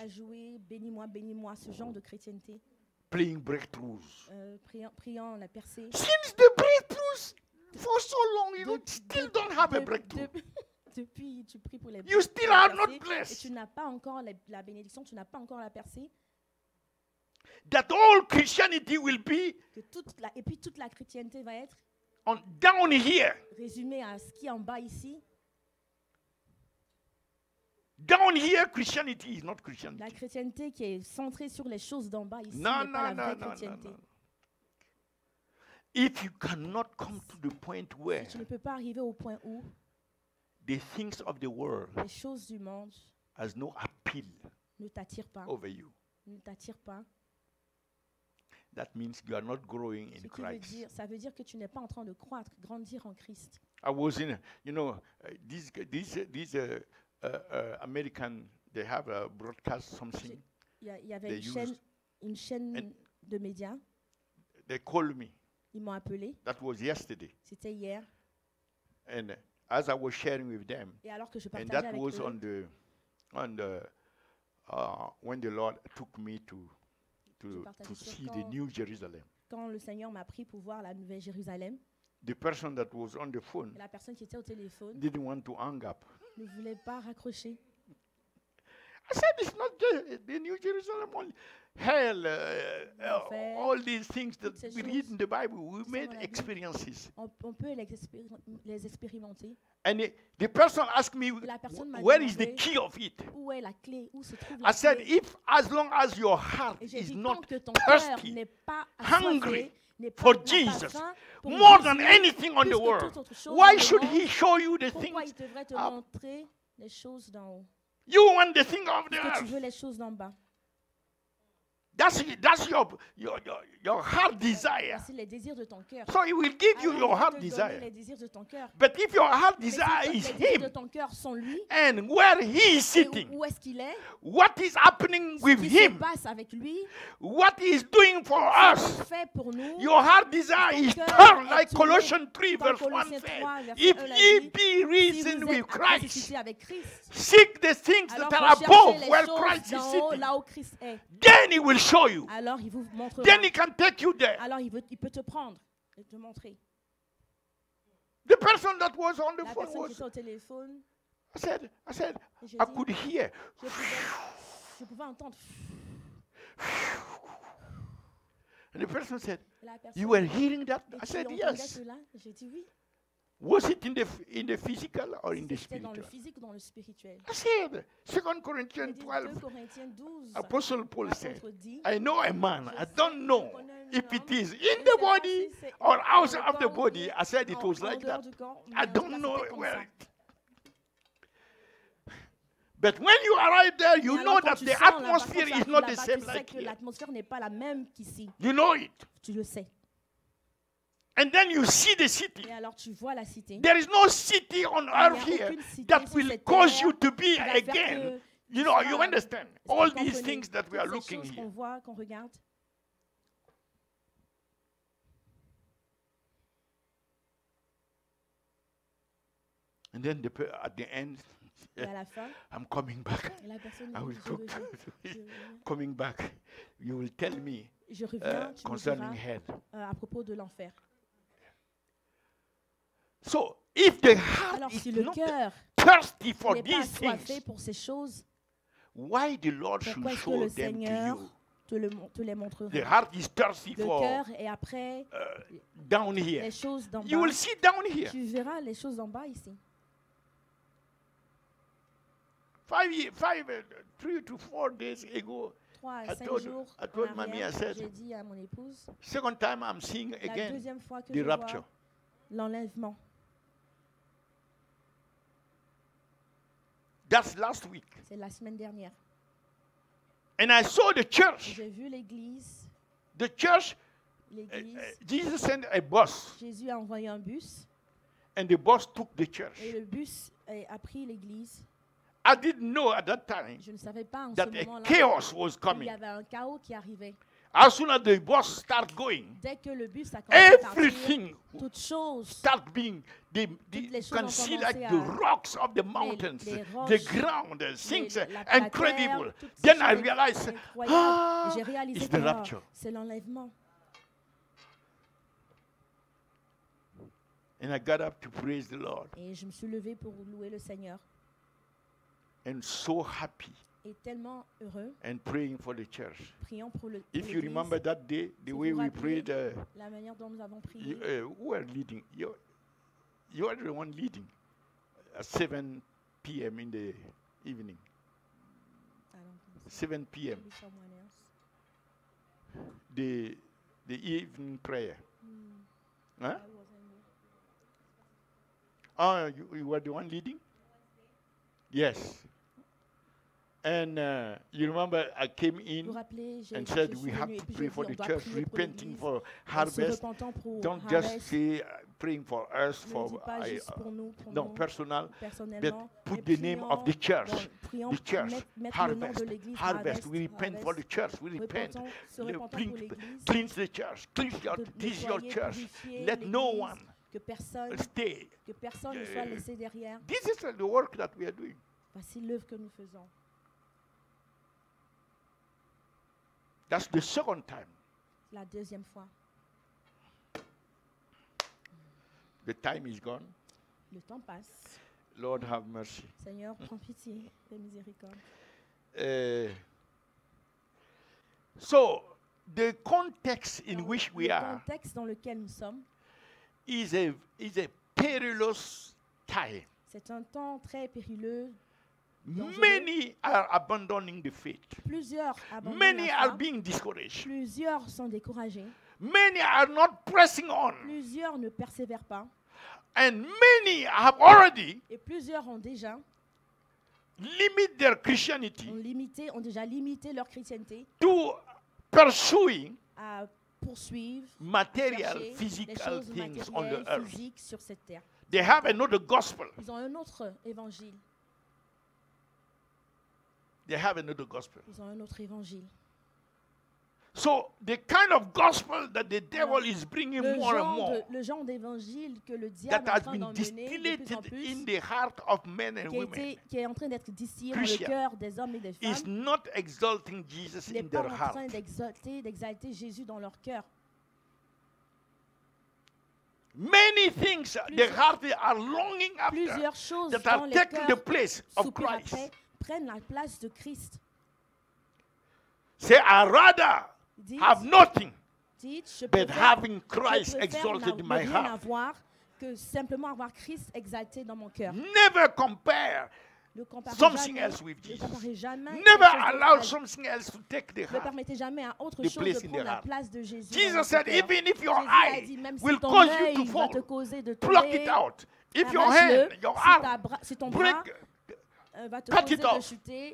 à jouer bénis-moi, ce genre de chrétienté, playing breakthroughs. priant la percée. Since the breakthroughs for so long, you still don't have a breakthrough. Depuis, tu pries pour les You still la are not percée, et blessed. tu n'as pas encore la bénédiction, tu n'as pas encore la percée. That all Christianity will be Et puis toute la chrétienté va être down here. résumée à ce qui est en bas ici. Down here, Christianity is not La Christianity. chrétienté qui est centrée sur les choses d'en bas ici No, n'est pas no, la vraie no, no, no, chrétienté. no. If you cannot come to the point where Tu ne peux pas arriver au point où the things of the world les choses du monde has no appeal ne t'attirent pas, over you, ne t'attirent pas. that means you are not growing in Ce qui veut Christ. dire, ça veut dire que tu n'es pas en train de croître, grandir en Christ. I was in, these American, they have a broadcast something. Il y avait They une chaîne and- de médias. They called me. Ils m'ont appelé. That was yesterday. C'était hier. And as I was sharing with them, Et alors que je and partageais that avec was eux, when the Lord took me to partageais sur see the quand- New Jerusalem. quand le Seigneur m'a pris pour voir la Nouvelle Jérusalem, The person that was on the phone et la personne qui était au téléphone didn't want to hang up. ne voulait pas raccrocher. I said, it's not just the New Jerusalem only. Hell, L'enfer, all these things that toutes ces we read choses in the Bible, we qui sont made dans la Bible. experiences. On peut les expérimenter. And the person asked me, La personne m'a where is the demandé key of it? où est la clé, où se trouve la I said, clé. if as long as your heart Et j'ai is dit, not tant que ton cœur thirsty n'est pas hungry assoiffé, n'est pas, for n'a pas Jesus, faim pour more than Jésus, anything on plus the que world, toute autre chose why dans le should monde, he show you the pourquoi things il devrait te up? montrer les choses d'en haut? You want the thing of the Parce que tu earth. veux les choses d'en bas. That's your heart desire. C'est les désirs de ton cœur. So he will give you Alors, your il va heart te donner desire. les désirs de ton cœur. But if your heart Mais si desire les is désirs de him ton cœur sont lui, and where he is et sitting, où est-ce qu'il est, what is happening ce with qui se him, passe avec lui, what he is doing for ce us, qu'il fait pour nous, your heart desire ton is cœur turned est like tourné Colossians 3 dans verse 1 Colossiens said. 3, verset If 1 l'a ye dit, be si risen vous with êtes Christ, ressuscité avec Christ, seek the things alors that are recherchez above les where choses Christ is d'en haut, sitting. là où Christ est. Then he will show you. Alors il vous montrera. Then he can take you there. Alors il peut te prendre et te montrer. The person that was on the La phone personne qui was, était au téléphone, I said, et j'ai I dit, could hear. je pouvais entendre. And the person said, La personne, you were hearing that? et I tu said, entendais yes. cela? J'ai dit oui. Was it in the physical or in the C'était dans le spiritual? physique ou dans le spirituel. I said, 2 J'ai Corinthians dit 2 12, Corinthiens 12. Apostle Paul said, L'apôtre dit, I know a man, I don't know je connais un if it homme, is je in sais the pas body si c'est or dans outside le of the corps body. ou I said it en- was en like dehors that. du corps, mais I en tout don't cas, know c'était comme where ça. it. But when you arrive there, you Et know alors, quand that tu the sens là-bas, quand atmosphere tu is arrives not the là-bas, same tu sais like que here. l'atmosphère n'est pas la même qu'ici. You know it. Tu le sais. And then you see the city. Et alors tu vois la cité. There is no city on Il n'y a earth here aucune cité that sur will cette cause terre you to be qui va faire again. que You know, tu you seras- understand? Est-ce que All tu these comprenez things that we are toutes ces looking choses here. qu'on voit, qu'on regarde. And then at the end, Et à la fin, I'm coming back. et la personne I will dit, talk coming back. You will tell me je reviens, tu me concerning diras hell. à propos de l'enfer. So if the heart Alors is si le not cœur thirsty for n'est pas these assoiffé things, pour ces choses, why the Lord should pourquoi est-ce que show le them to Seigneur you? te les montrera? The heart is thirsty Le for cœur et après down here. les choses d'en You bas. will see down here. Tu verras les choses d'en bas ici. 3 to 4 days ago, 3 à I 5 told- jours I told en Mommy, arrière, I said, j'ai dit à mon épouse, second time I'm seeing la again deuxième fois que the je vois rapture. l'enlèvement. That's last week. C'est la semaine dernière. And I saw the church. J'ai vu l'église. The church, L'église. Jesus sent a bus, Jésus a envoyé un bus and the bus took the church. et le bus a pris l'église. I didn't know at that time Je ne savais pas en ce that a moment-là chaos was qu'il y coming. avait un chaos qui arrivait. As soon as the bus starts going, dès que le bus a commencé à partir, everything toutes choses, start being, les you choses can ont see commencé like à- the rocks of the mountains, les the roches, ground, things la incredible. terre, toutes ces Then I choses realized, incroyables. Et j'ai réalisé it's que the rapture. c'est l'enlèvement. And I got up to praise the Lord Et je me suis levée pour louer le Seigneur. and so happy Et tellement heureux, and praying for the church. priant pour le If you l'Église. remember that day, the Si way vous we rappelez prayed, la manière dont nous avons prié. who were leading? You are the one leading at 7 p.m. in the evening. I don't think so. 7 p.m. Maybe someone else. The evening prayer. Huh? I wasn't there. You were the one leading? Yes. And you remember I came Vous in vous rappelez, and je said suis we have venue et to puis pray j'ai for dit, the on doit church, prier pour repenting l'Église, for en se harvest. repentant pour Don't just Harvest. say praying for us, Ne for dis pas juste pour nous, pour no nous, personal, but personnellement, put mais the name prions of the church. prions The church, mettre le nom harvest, de l'Église, harvest. We repent for the church. We repent. Repentons, se Le- repentant clean- pour l'Église, Cleanse the church. de This is your nettoyer, church. purifier Let no l'Église, one que personne stay. ne soit laissé derrière. This is the work that we are doing. Voici l'œuvre que nous faisons. That's the second time. La deuxième fois, The time is gone. le temps passe. Lord have mercy. Seigneur, prends pitié et miséricorde. So, the context in Dans which we le are contexte dans lequel nous sommes, is a perilous time. c'est un temps très périlleux. Dangereux. Many are abandoning the faith. Plusieurs abandonnent Many la are foi. being discouraged. Plusieurs sont découragés. Many are not pressing on. Plusieurs ne persévèrent pas. And many have already Et plusieurs ont déjà limited their Christianity ont déjà limité leur chrétienté to pursuing à poursuivre, material, chercher les physical choses things on the matérielles, earth. physiques sur cette terre. They have another gospel. Ils ont un autre évangile. They have another gospel. Ils ont un autre évangile. So the kind of gospel that the devil is bringing more and more, Le genre d'évangile que le diable that est en has train been d'emmener de plus en distillated plus, in the heart of men and women, qui est en train d'être distillé dans Christian, le cœur des hommes et des is femmes, not exalting Jesus n'est in pas their en heart. train d'exalter Jésus dans leur cœur. Many things the heart are longing after Plusieurs choses that dans are les taking the cœurs place of soupirent Christ. après, prennent la place de Christ. Say, I rather Dites, have nothing je but préfère, having Christ exalted in ne my rien heart. avoir que simplement avoir Christ exalté dans mon cœur. Never compare Ne comparez something jamais, else with ne Jesus. comparez jamais Never quelque chose d'autre allow à- something else to take the Ne heart. permettez jamais à autre the chose place de in prendre the la heart. place de Jésus. dans Jesus votre said, cœur. even if your Jésus a eye dit, même si will ton cause you œil to va te fall, causer de pluck tomber, it out. If your arrache-le. hand, your arm, Si ton bras break. va te cut causer it de off. chuter,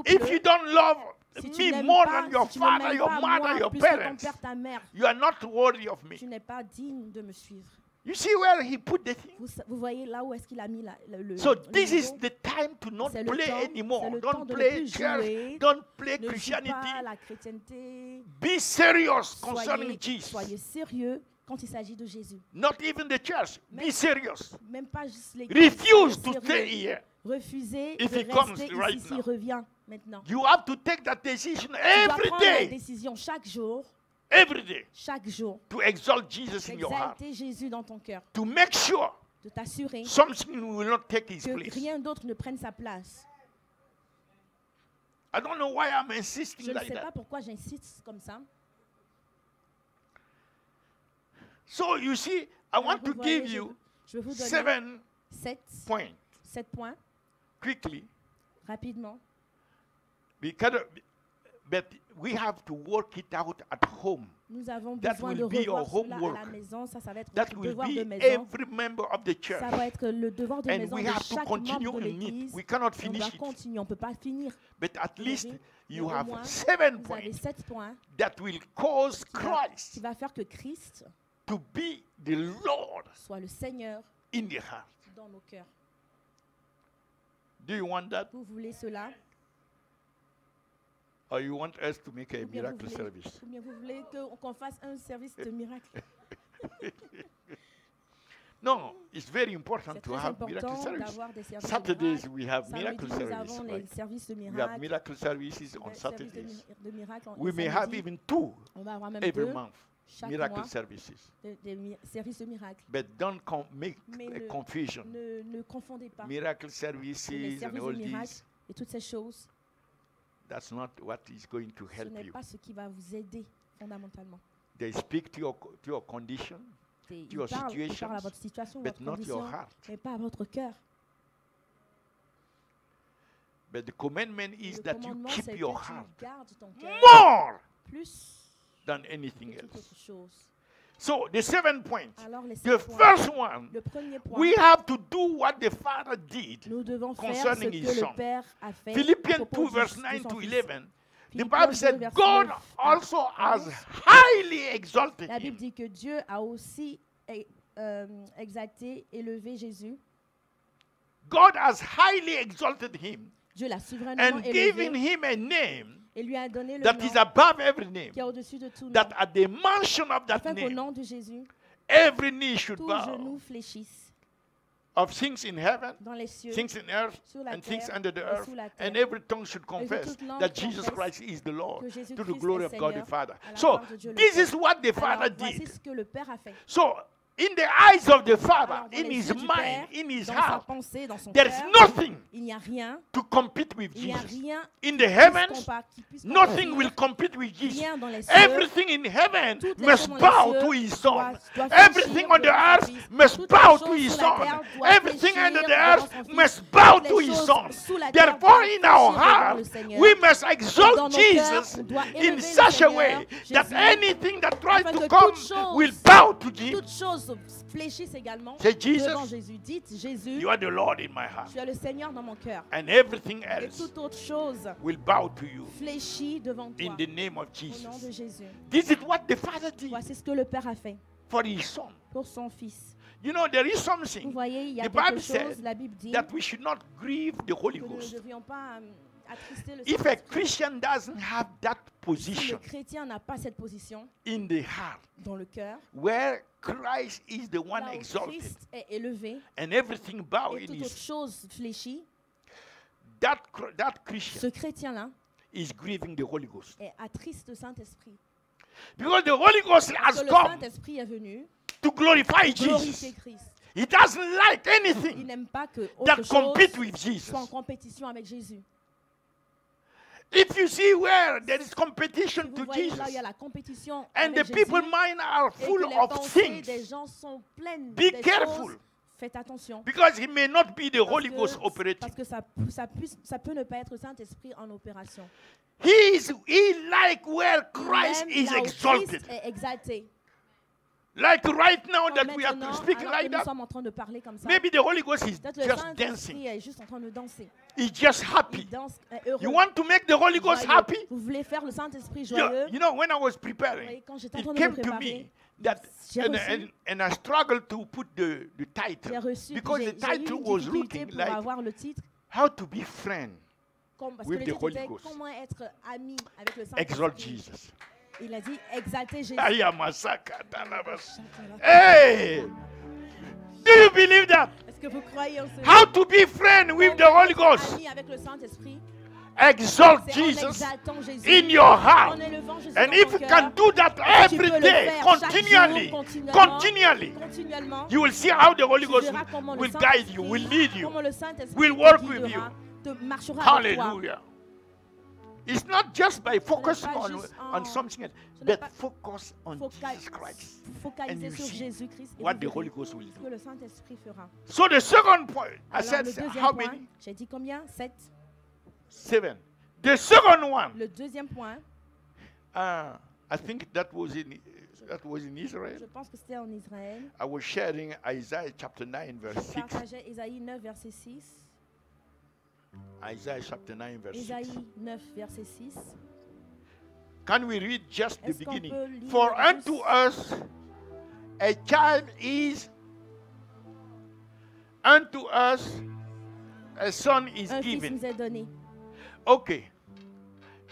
If you coupe-le. don't love Si tu me n'aimes more pas, than your si tu ne father, m'aimes your pas, mother, moi, your plus que ton parents, père, ta mère, you are not worthy of me. tu n'es pas digne de me suivre. You see where he put the thing? Vous voyez là où est-ce qu'il a mis le So le this is niveau? the time to not C'est le play temps- anymore. c'est le temps Don't de ne play plus church. jouer. Don't play Ne joue Christianity. pas la chrétienté. Be serious concerning Soyez Jesus. sérieux quand il s'agit de Jésus. Not even the church. Be Même- serious. Même pas juste l'église. Refuse soyez to sérieux. stay here. Refusez If de he comes rester right ici now. s'il revient maintenant. You have to take that decision Tu dois every prendre la day. décision chaque jour Chaque jour. To exalt Jesus in your heart. d'exalter Jésus dans ton cœur. To make sure De t'assurer something will not take his que place. rien d'autre ne prenne sa place. I don't know why I'm Je insisting ne like sais pas that. pourquoi j'insiste comme ça. So you see, I Alors, want vous to voyez, give you je vais vous donner 7 points 7 points quickly, rapidement. but we have to work it out at home. Nous avons That besoin will de be your revoir cela à la homework. maison. Ça va être That votre will devoir de be maison. every member of the church. Ça va être le devoir de And maison we de have to chaque continue membre de in it. l'Église. We cannot On finish doit it. continuer, on ne peut pas finir. But at least Mais you au have moins, 7 Vous avez points 7 points that will cause qui va Christ faire que Christ to be the Lord soit le Seigneur in the heart. dans nos cœurs. Do you want that? Vous voulez cela? Or you want us to make a Ou bien miracle service? Ou bien vous voulez qu'on fasse un service de miracle? No, it's very important C'est to très have miracle important service. d'avoir des services de Saturdays miracle. we have Samedi, miracle nous service. avons les Right? services de We have miracle. miracle services on Des services Saturdays. de miracle We may have samedi. even 2 On va avoir même every 2 month. chaque Miracle mois services. services de miracle. But don't make Mais a confusion. ne confondez pas. Miracle services Les and services all de miracle these, et toutes ces choses, that's not what is going to ce help n'est you. pas ce qui va vous aider fondamentalement. They speak to your condition, Ils your parlent situations, à votre situation, but votre not your condition, heart. mais pas à votre cœur. But the commandment is Le that you commandement, keep c'est your que heart tu gardes ton cœur more plus than anything que toute else. autre chose. So the 7 points. Alors les The 7 points. first one, Le premier point, we have to do what the Father did. nous devons faire ce concerning his que son. le Père a fait. à Philippians propos 2 verse de 9 son to fils. 11. The Philippiens Bible 2, said verset God 9 also à has 11. highly exalted La Bible him. dit que Dieu a aussi exalté, élevé Jésus. God has highly exalted him Dieu l'a souverainement and given élevé him a name et lui a donné le that nom is above every name. qui est au-dessus de tout nom. That at the mention of that Afin qu'au name, nom de Jésus, every knee should tous bow genoux fléchissent of things in heaven, dans les cieux, things in earth, sur la and things terre under the et earth, sous la and terre. every tongue should confess toute langue that Jesus confesse Christ is the Lord que to the Jésus-Christ glory est of God the Seigneur Father. à la So, gloire de Dieu le this Père. is what the Father Alors, voici did. ce que le Père a fait. So, in the eyes of the Father, Alors, dans in les his yeux du mind, Père, in his dans sa heart, pensée, dans son there's cœur, nothing il n'y a rien, to compete with il n'y a Jesus. rien In the qui puisse heavens, qui puisse nothing compatir, will compete with Jesus. rien dans les cieux. Everything in heaven Toutes les must choses dans les bow cieux to his Son. doivent Everything fléchir on the devant son earth Fils. must Toutes bow les to choses his sur la Son. terre doivent Everything fléchir under the devant earth son Fils. must bow Toutes les to his choses Son. sous la terre Therefore, doivent in our fléchir devant heart, le Seigneur. we must Dans exalt nos cœurs, Jesus on doit in élever le such a Seigneur, way that Jésus, anything that tries afin to que come toute chose- will bow to him. Toutes choses fléchissent également Say, Jesus, devant Jésus. Dites, Jésus, you are the Lord in my heart. tu es le Seigneur dans mon cœur. And everything Et else toute autre chose will bow to you fléchit devant toi. in the name of Au nom de Jesus. Jésus. This is what the Father did Voici ce que le Père a fait for his Son. pour son Fils. You know, there is Vous something voyez, il y a The quelque Bible chose, said la Bible dit, that we should not grieve the Holy que nous ne Ghost. devions pas attrister le If a Saint-Esprit. Christian doesn't have that Si le position chrétien n'a pas cette position in the heart dans le cœur, where Christ is the one là où exalted Christ est élevé and everything bow et in toute autre his, chose fléchit, that Christian ce chrétien-là is grieving the Holy Ghost. est attriste le Saint-Esprit. Because the Holy Ghost Parce has que le come Saint-Esprit est venu to glorify glorifier Jesus. Christ. He doesn't like Il anything n'aime pas que autre that chose compete with Jesus. soit en compétition avec Jésus. If you see where there is Si competition vous to voyez là, il y Jesus a la compétition and the avec people's Jésus mind are et full que les of pensées des things, gens sont pleines be des careful. choses, faites attention. Because he may not be the Parce Holy que- Ghost operating. Parce que ça peut ne pas être le Saint-Esprit en opération. He like where Il Christ aime is là où exalted. Christ est exalté. Like right now Comme that we are maintenant, speaking alors like que nous that, sommes en train de parler comme ça, maybe the Holy Ghost is peut-être le just Saint-Esprit dancing. est juste en train de danser. He's just Il happy. danse heureux. You want to make the Holy Ghost joyeux. happy? Vous voulez faire le Saint-Esprit You, joyeux. you know, when I was Vous preparing, voyez, quand j'étais en it train de me came to préparer, me that, j'ai reçu- and I struggled to put the j'ai title reçu, because j'ai the j'ai eu title une was difficulté looking pour like avoir le titre. how to be friend, Parce with que the le titre Holy était Ghost. comment être ami avec le exalt Saint-Esprit. Jesus. Il a dit exalter Jésus. Ayamasaka talabas. Hey, do you believe that? Est-ce que vous croyez en ce How to be friend with the Holy Ghost? ami avec le Saint-Esprit? Exalt C'est en Jesus exaltant Jésus, in your heart. en élevant Jésus And dans if ton you cœur. can do that tu every peux le day, faire chaque continually, jour, continuellement, continually, you will see how the Holy tu Ghost verras comment le will guide you, Saint-Esprit- will lead you, comment le Saint-Esprit will te work with guidera, te marchera avec toi. Hallelujah. It's not just by focusing pas on, juste on something else, ce n'est but pas- focus on Jesus Christ. And Focaliser you sur see Jésus-Christ et what vous the verrez Holy Ghost will ce do. que le Saint-Esprit fera. So the second point, I Alors, said le deuxième how point, many? j'ai dit combien? 7. 7. The second one, Le deuxième point, I think that was in Israel. je pense que c'était en Israël. I was sharing Isaiah chapter 9 verse 6. Partageait Ésaïe 9, verset 6. Isaiah chapter 9 verse 6. Ésaïe 9, verset 6. Can we read just the Est-ce qu'on beginning? peut lire For juste- unto us a child is, unto us a son is Un fils given. nous est donné. Okay.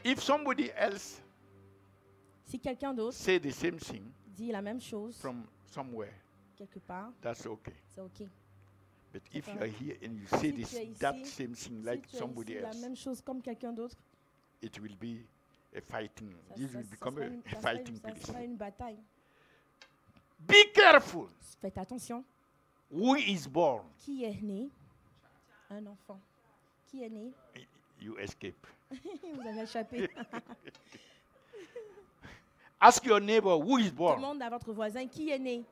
If somebody else Si quelqu'un d'autre say the same thing dit la même chose from somewhere, quelque part, that's okay. c'est OK. But if you D'accord. are here and you say Si tu es that ici, same thing Si like tu as somebody ici la else, même chose comme quelqu'un d'autre, it will be a fighting. ça, This ça- will ça become sera a une, ça sera fighting une- ça place. sera une bataille. Be careful. Faites attention. Who is born? Qui est né? Un enfant. Qui est né? You escape. Vous avez échappé. Ask your neighbor who is born. Demande à votre voisin qui est né.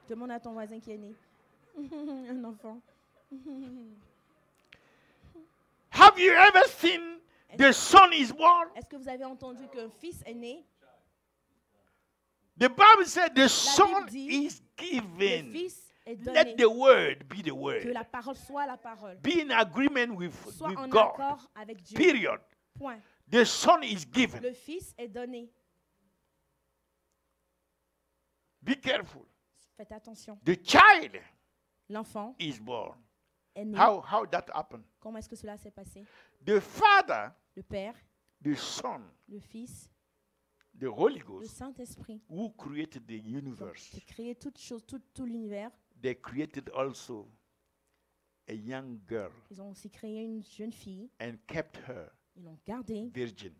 Demande à ton voisin qui est né. Un enfant. Have you ever seen the son is born? Est-ce que vous avez entendu qu'un fils est né? The Bible said the son dit, is Le given. fils est donné. Let the word be the Que word. la parole soit la parole. Be in agreement with Soit en God. accord avec Dieu. Period. Point. The son is given. Le fils est donné. Be careful. Faites attention. The child L'enfant is born. est né. How that happened? Comment est-ce que cela s'est passé? The father, Le Père, the son, le Fils, the Holy le Ghost, Saint-Esprit, who created the universe, qui créé toute chose, tout l'univers. they created also a young girl Ils ont aussi créé une jeune fille. and kept her Ils l'ont gardée virgin.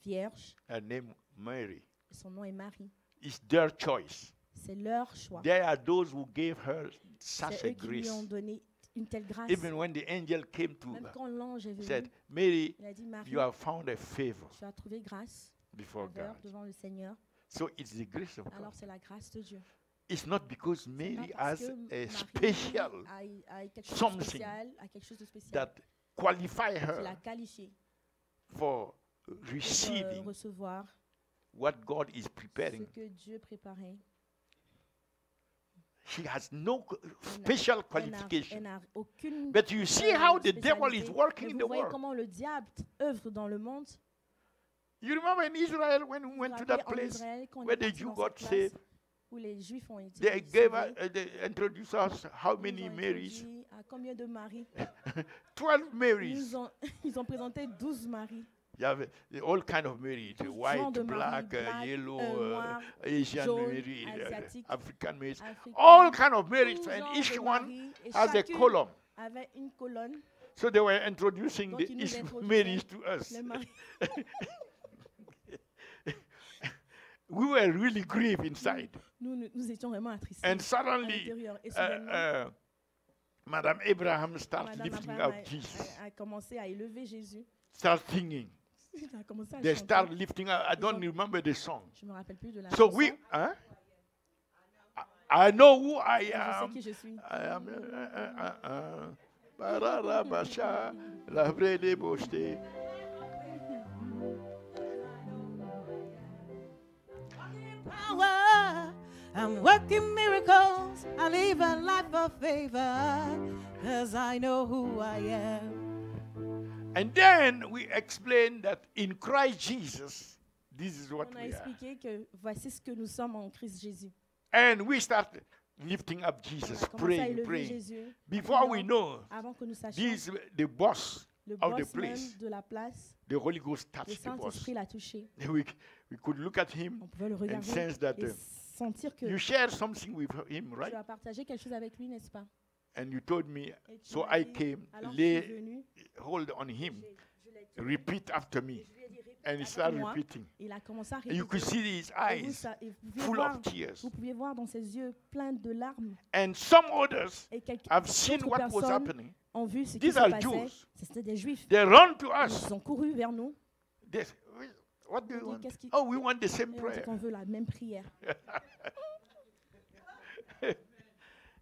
vierge. Her name Mary. Et son nom est Marie. It's their choice. C'est leur choix. There are those who gave her such C'est a eux qui lui ont grace. donné une telle grâce. Even when the angel came to Même her, quand l'ange est venu, said, Mary, il a dit Marie, you have found a favor tu as trouvé grâce, before faveur God. devant le Seigneur. So it's the grace of Alors God. c'est la grâce de Dieu. It's not because C'est Mary pas parce has que a Marie special a quelque chose de something spécial, a quelque chose de spécial that qualify qui l'a her qualifié for pour receiving recevoir what God is ce preparing. que Dieu préparait. She has no Elle n'a- special elle n'a- qualification. elle n'a aucune But you see how the devil is spécialité. working Mais in vous the voyez world. comment le diable œuvre dans le monde. You remember in Israel when we Vous went to vous that rappelez, en place Israël, quand on where est the parti Jews dans got cette place saved? où les Juifs ont été They gave sauvés, us, they introduced us how ils nous many ont Marys? introduit à combien de maris? 12 Ils Marys. nous ont, ils ont présenté 12 maris. You have all kind of Marys, Tout white, genre de black, Marie, black, yellow, noir, Asian jaune, Mary, asiatique, African Marys, africain, all kind of Marys, tout and genre each de one maris, et has a chacune column. avait une colonne. So they were introducing Donc, the ils nous each introduisaient Marys to us. Les maris. We were really grieved inside. Nous étions vraiment attristés And à suddenly, l'intérieur. Et soudainement, Madame Abraham starts Madame lifting Abraham up Jesus, a commencé à élever Jésus. start singing. Il a commencé à They chanter. start lifting up. I don't ont- remember the song. Je me rappelle plus de la So chanson. we, I know who I Mais je sais am. qui je suis. I am. Bararabasha, la vraie débauche. Power, I'm working miracles. I live a life of favor, 'cause I know who I am. And then we explain that in Christ Jesus, this is what On a we are. expliqué que voici ce que nous sommes en Christ Jésus. And we start lifting up On Jesus, a commencé à praying, élever praying. Jésus. Before we priant, know, avant que nous sachions, this the boss le of the boss même place, de la place, the Holy Ghost le touched the boss. Saint-Esprit l'a touché. We could look at him On pouvait le and regarder sense that et sentir que you share something with him, right? tu as partagé quelque chose avec lui, n'est-ce pas? And you told me, Et tu so m'as I dit, came, alors je suis lay venu, hold on him, je l'ai tué, repeat after me. et je lui ai dit, répète And he après started moi. repeating. Il a commencé à And you could répéter. see his Et vous, eyes et vous pouviez full voir- of tears. vous pouviez voir dans ses yeux plein de larmes. And some others Et have seen d'autres what was personnes happening. ont vu ce qui These se are passait. Jews. C'était des Juifs. They run to us. Ils ont couru vers nous. They say, what do you On dit, want? qu'est-ce qui- Oh, we want the same Et on dit prayer. qu'on veut la même prière.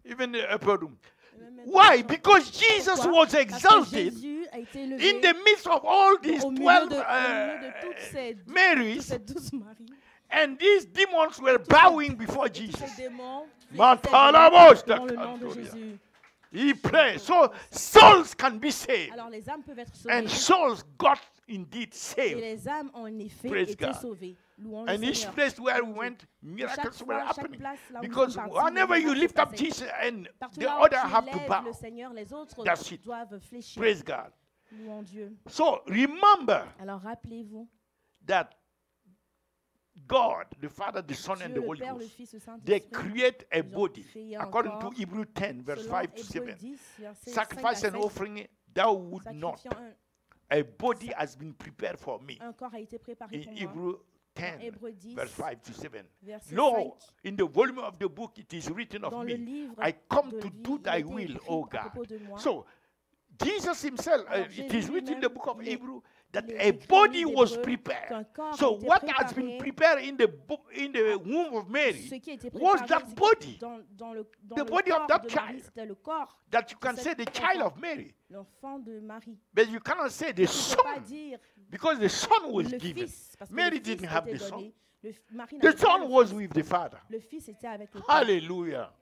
Even the upper room. Et même Why? maintenant, Because Jesus pourquoi? was Parce que exalted Jésus a été in élevé the midst of all these au milieu 12 de toutes ces Marys, 12 maris. and these demons were bowing before Et tous Jesus. ces démons Mantalamos, dans le nom de Jésus. He prayed. So souls can be saved. Alors les âmes peuvent être sauvées. And souls got indeed Et saved. les âmes ont en effet Praise été God. sauvées. Louons le And each Seigneur. place where we went, Chaque miracles were fois, chaque happening. place là où nous Because sommes partis, whenever les you miracles lift up passaient. Jesus and Partout the là où other tu have to lèves bow. le Seigneur, les autres That's it. doivent fléchir. Praise God. Louons Dieu. So remember, Alors rappelez-vous, that God, the Father, the Son, and Dieu, the le Holy Père, le Ghost, Fils, le they Saint-Esprit, create a ils ont body, créé un according corps, to Hebrew 10, verse selon 5 to Hébreux 7. 10, versets 5 Sacrifice à and 7, offering thou would not. sacrifiant A body has been prepared for me. un corps a été préparé In pour moi. Hebrew Dans 10, Hébreux 10, verse 5 to 7. verset Lo, 5, in the volume of the book it is written dans of le me, livre I come de to vie, do il a thy été will, écrit O à God. propos de moi. So, Jesus himself, Alors, it Jésus is written in the lui-même, book of il est- Hebrew that il est a écrit dans body le livre was d'Hébreux prepared. qu'un corps a So, été what has been préparé. prepared in the womb of Ce Mary qui a été was préparé that c'est body dans le The body of corps that de Marie, child. c'était le corps, that you can C'est say the cet child enfant. of Mary, l'enfant de Marie. but you cannot say the Tu ne peux pas son dire because the son was le given. fils, parce que Mary le fils didn't have était the son. donné. Marie The n'avait pas son le was fils. with the father. Le fils était avec le père. Hallelujah.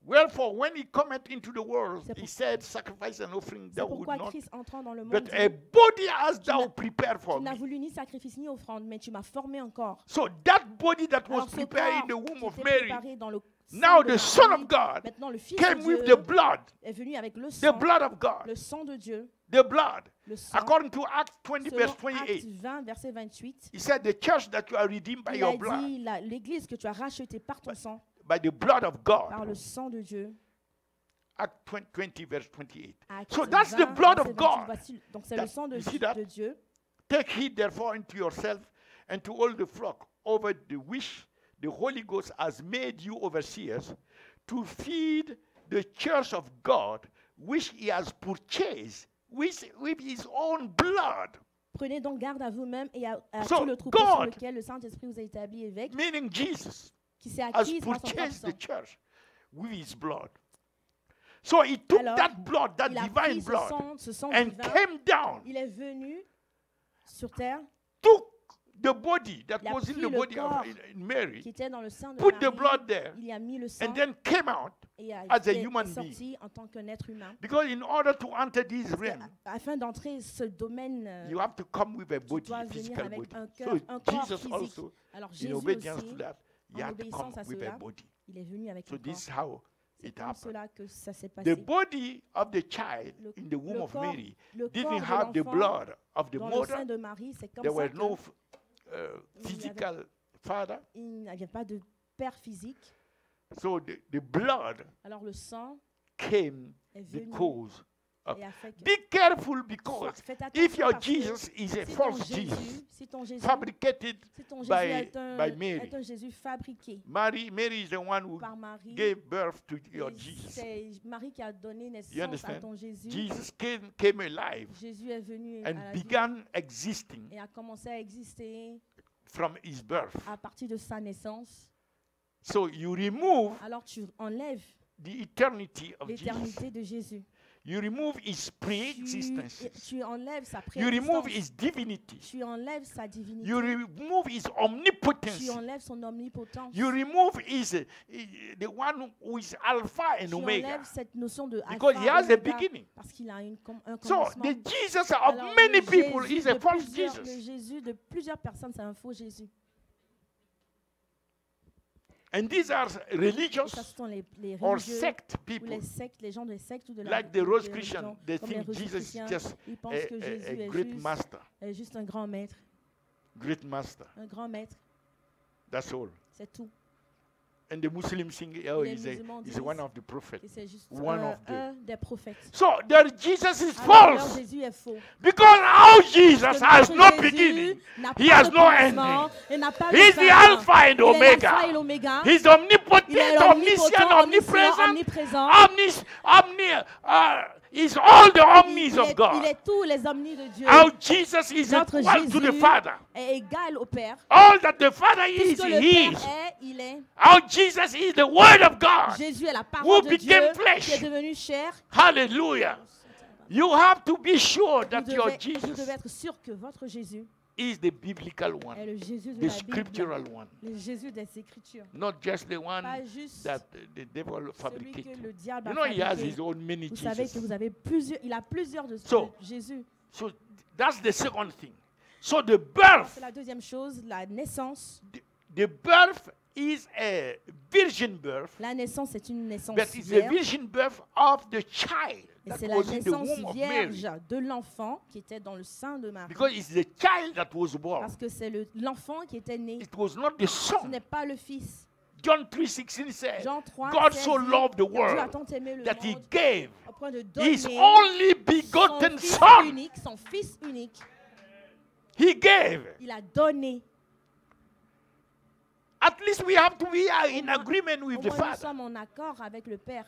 Wherefore, when he cometh into the world, C'est he pour- said, sacrifice and offering C'est thou would pourquoi not, Christ entrant dans le monde, but dit, a body hast thou n'as- prepared for tu n'as me. voulu ni sacrifice ni offrande, mais tu m'as formé encore. So that body that was Alors ce prepared in the corps womb qui of était Mary, préparé dans le now sang de the Son Marie, of God maintenant le Fils came de with Dieu the blood, est venu avec le the sang, blood of God, le sang de Dieu, the blood. le sang. According to Acts 20, Selon verse Actes 28, 20, verset 28, he said, the church that you are redeemed by il your a blood, dit l'église que tu as rachetée par ton sang, by the blood of par God. le sang de Dieu. Acts 20, verse 28. Actes So that's the 20, blood verset of 28. God. Voici, donc c'est le That- sang de, you see that? de Dieu. Take heed therefore unto yourself and to all the flock over the which the Holy Ghost has made you overseers to feed the church of God which he has purchased with his own blood. Prenez donc garde à vous-même et à So, tout le troupeau sur God- lequel le Saint-Esprit vous a établi évêque, Meaning Jesus qui s'est has acquis par son propre purchased sang. the church with his blood. So he took Alors, that blood, that Il a divine pris blood, ce sang and divin, came down, il est venu sur terre, took the body that Il a was in pris the le body of corps in Mary, qui était dans le sein de put the Marie, blood there, il y a mis le sang and then came out. et a as a été human sorti en tant qu'un être humain. Because in order to enter this Parce que realm, afin d'entrer ce domaine, you have to come with a tu body, dois a venir physical avec body. un So cœur, un corps Jesus physique. also, Alors in Jésus obedience aussi, to that, he en had to come obéissance à with a cela, body. il est venu avec So un corps. this is how C'est it comme happened. cela que ça s'est The passé. body of the child Le- in the womb le of corps- Mary Le didn't corps have de the l'enfant blood of the dans le mother. sein de Marie, c'est comme There ça was no avait- physical father. qu'il n'y avait pas de père physique. So the blood Alors le sang came est the venu cause of. et a fait que... Be careful because Faites if attention your parce que Jesus is a si ton false Jesus, si ton Jésus, fabricated si ton Jésus by- est, un, by Mary. est un Jésus fabriqué Mary is the one who par Marie, gave birth to et your Jesus. c'est Marie qui a donné You naissance à understand? ton Jésus. Jesus came alive Jésus est venu à and la vie began existing et a commencé à exister from his birth. à partir de sa naissance. So you remove Alors tu enlèves the eternity of Jesus. l'éternité de Jésus. You remove his pre-existence. Tu enlèves sa You remove préexistence. his divinity. Tu enlèves sa divinité. You remove his Tu omnipotence. enlèves son omnipotence. You remove the one who is Alpha and Tu Omega. enlèves cette notion de Because he alpha, has a oméga, beginning. parce qu'il a un So commencement. the Jesus of Alors, many le people Jésus is a de false plusieurs- Le Jesus. Jésus de plusieurs personnes, c'est un faux Jésus. And these are Et religious ça, ce sont les or religieux sect ou people. les sectes, les gens des sectes ou de la Like the Rose de Christian, religion, they comme les think Rose Jesus is chrétiens, just ils pensent que Jésus a est great juste, master. est juste un grand maître. Great master. Un grand maître, That's all. c'est tout. And the Muslims think, oh, Les he's musulmans one disent- of the prophets. Et c'est juste One of the- un des prophètes. So their Jesus is Alors, false. Jésus est faux. Because our Jesus Parce que has notre no Jésus beginning. n'a He pas has de no commencement, ending. il n'a pas de He's fin. the Alpha and Il est l'alpha et Omega. l'oméga. He's Il est omnipotent, omniscient, omnipresent, omniprésent. he's all the omnis Il of est God. tous les omnis de Dieu. Our Jesus is Notre equal to the Jésus Father. est égal au Père. All that the Father Tout is, ce que le He Père is. est, il est. Our Jesus is the Word of God. Jésus est la Who parole de Dieu became flesh. qui est devenue chair. Hallelujah. You have to be sure Vous that your devez, vous devez Jesus être sûr que votre Jésus is the biblical est one, le Jésus de the la Bible. scriptural one, Le Jésus des Écritures. not just the one Pas juste that the devil celui que fabricated. le diable You a know, he has fabriqué. his own many Vous savez que Jesus. vous avez plusieurs, il a plusieurs de So- Jésus. So that's the second thing. So the birth, C'est la deuxième chose, la naissance. the birth is a virgin birth, La naissance est une naissance but it's a vierge, virgin birth of the child. Et that c'est la was in the naissance womb of vierge Mary. de l'enfant qui était dans le sein de Marie. Because it's the child that was born. Parce que c'est l'enfant qui était né. It was not the Ce son. n'est pas le fils. John 3:16 says, Jean 3, God 16 so dit, loved the Dieu a world tant aimé le that he monde gave au point de his donner only son begotten fils son. unique, son fils unique. He gave. Il a donné. At least we have to be in agreement with Au the moins, nous Father. sommes en accord avec le Père.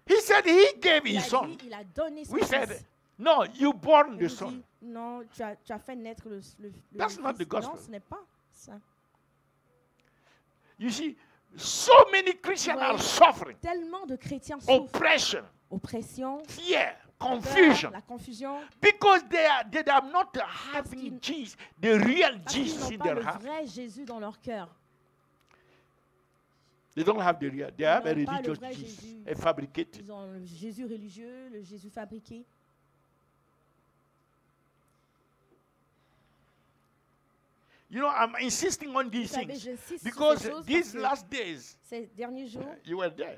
He said he gave Il his a son. dit, il a donné son We fils. said, no, you born Et the vous son. dit, non, tu as fait naître le That's not fils. the gospel. Non, ce n'est pas ça. You see, so many Christians are Ouais. suffering. Tellement de chrétiens souffrent. Oppression, Oppression, fear, peur, confusion. la confusion, Because they are not having qu'ils- Jesus, the real parce qu'ils Jesus n'ont in pas their le heart. vrai Jésus dans leur cœur. They don't have the real. They have a n'ont pas le religious vrai Jesus, Jésus. a fabricated. Ils ont le Jésus religieux, le Jésus fabriqué. You know, I'm insisting on Vous these savez, things j'insiste sur because ces choses these parce que last days, ces derniers jours, you were there.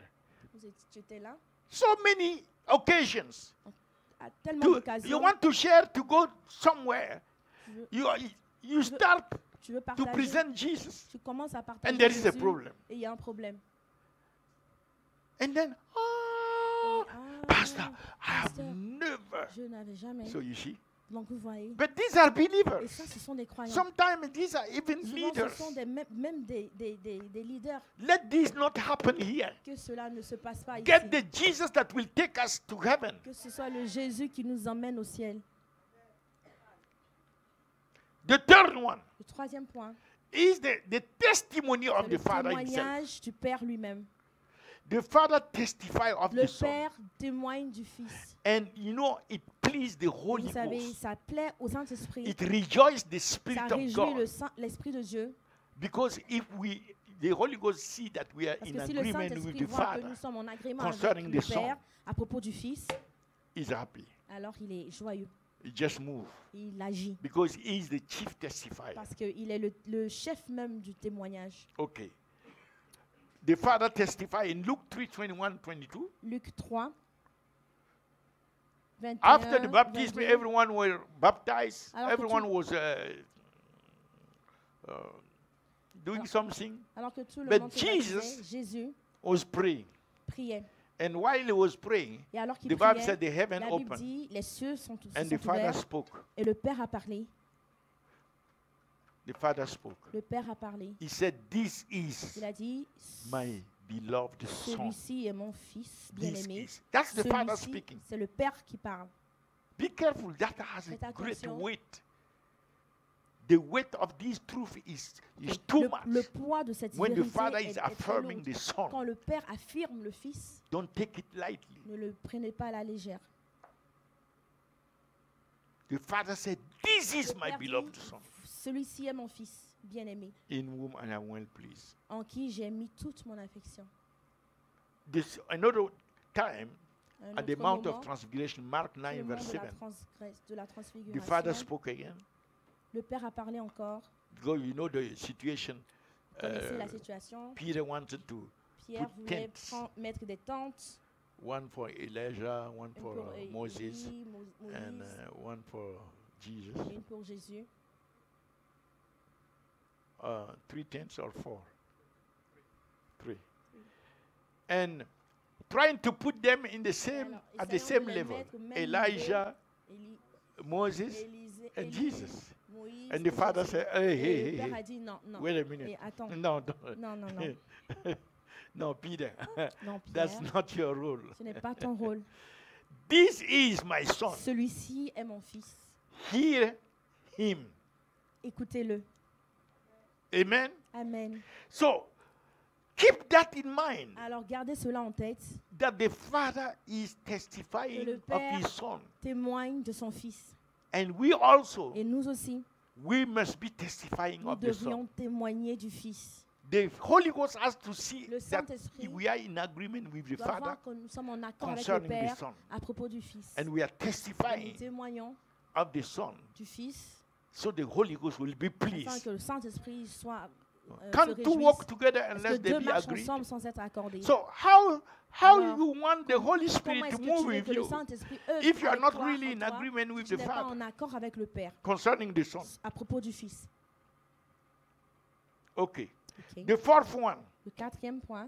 tu étais là, So many occasions. à tellement You d'occasions. want to share to go somewhere. Tu veux- You start Tu veux to partager, present Jesus, tu commences à partager and there is a Jésus, problem. et il y a un problème. And then, oh, Ah, Pastor, I have pasteur, never. je n'avais jamais. So you see. Donc vous voyez. But these are Et believers. ça, ce sont des croyants. Sometimes these are even Souvent, ce leaders. sont même des leaders. Let this not happen here. Que cela ne se passe pas ici. Get the Jesus that will take us to heaven. Que ce soit le Jésus qui nous emmène au ciel. The third one Le troisième point, is the testimony c'est of le the Father himself. témoignage du Père lui-même. The Father testifies of Le the Son. Père témoigne du Fils. And you know, it pleased the Holy Vous savez, Ghost. ça plaît au Saint-Esprit. It rejoiced the Ça Spirit of réjouit God. l'Esprit de Dieu. Because if the Holy Ghost see that we are Parce in que si le agreement with Saint-Esprit the voit que Father, nous sommes en agrément concerning avec le the Son. Père à propos du Fils, he's happy. alors il est joyeux. He just moves. Il agit. Because he is the chief testifier. Parce qu'il est le chef même du témoignage. Okay. The Father testified in Luke 3:21-22. Luc 3, 21, After the baptism, 22. everyone were baptized. Alors que Everyone tout- was doing something. Alors que tout le But monde se baptisait, Jesus- Jésus Was praying. priait. And while he was praying, Et alors qu'il the Bible priait, said the heaven la Bible opened dit, les cieux sont, se and the sont Father ouverts spoke. et le Père a parlé. The Father spoke. Le Père a parlé. He said, "This is Il a dit, my beloved Son." celui-ci est mon Fils This bien-aimé. is. That's the Father Celui-ci, speaking. c'est le Père qui parle. Be careful. That has Faites a great attention. weight. The weight of this truth is too Le much. poids de cette When the vérité Father est is très affirming lourd. the Son, Quand le Père affirme le Fils, don't take it lightly. ne le prenez pas à la légère. The Father said, "This is Le my Père dit, beloved Son, celui-ci est mon Fils bien-aimé, in whom I am well pleased." en qui j'ai mis toute mon affection. This another time Un at the autre Mount moment, of Transfiguration, Mark sur 9 le mont verse de la 7. de la The transfiguration, Father spoke again. le Père a parlé encore. Because you know the situation. Vous connaissez la situation. Peter wanted to Pierre put voulait tents. mettre des tentes. one for Elijah, one Une for pour Moses, Élie, and Moïse, one for Jesus. et une pour Jésus. 3 tents or 4? 3. And trying to put them in the same Alors, at the essayant same de les level. mettre au même Elijah, Élie, Moses, Élisée, and Élie, Jesus. Moïse, And the Father Jésus. said, "Hey, Et hey, le hey, Père hey. a dit non, non. Wait a minute. Et attends. No, don't. Non, non, non. No, Peter. Non, That's Pierre, not your role. ce n'est pas ton rôle. This is my son. Celui-ci est mon Fils. Hear him. Écoutez-le. Amen. Amen. So keep that in mind Alors gardez cela en tête. that the Father is testifying le of Père his Son. Témoigne de son Fils. And we also, Et nous aussi, we must be testifying nous of the Son. devrions témoigner du Fils. The Holy Ghost has to see Le that Saint-Esprit we are in agreement with the doit Father voir que nous sommes en accord avec le concerning the Père Son. à propos du Fils. And we are Et nous testifying témoignons of the Son. du Fils So the Holy Ghost will be afin pleased. que le Saint-Esprit soit Can't two réjouissent. walk together Est-ce que unless they deux be marchent agreed? ensemble sans être accordés? So how Alors, you want the Holy Comment Spirit est-ce to que tu move veux with que le you Saint-Esprit œuvre if you are avec not toi, really en in toi, agreement with tu the n'es pas Father en accord avec le Père concerning the Son? à propos du Fils? Okay. Ok. The fourth one, Le quatrième point,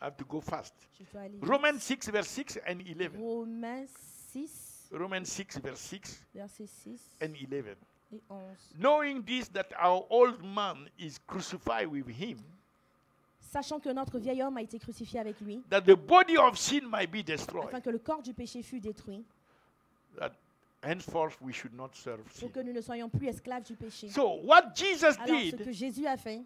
I have to go fast. je dois aller. Romans 6, verse 6 and 11. Romains 6, Romans 6, verse 6 versets 6 and 11. et 11. Knowing this, that our old man is crucified with him, Sachant que notre vieil homme a été crucifié avec lui, that the body of sin might be destroyed, afin que le corps du péché fût détruit, that henceforth we should not serve sin. pour que nous ne soyons plus esclaves du péché. So what Jesus Alors, ce que did, Jésus a fait,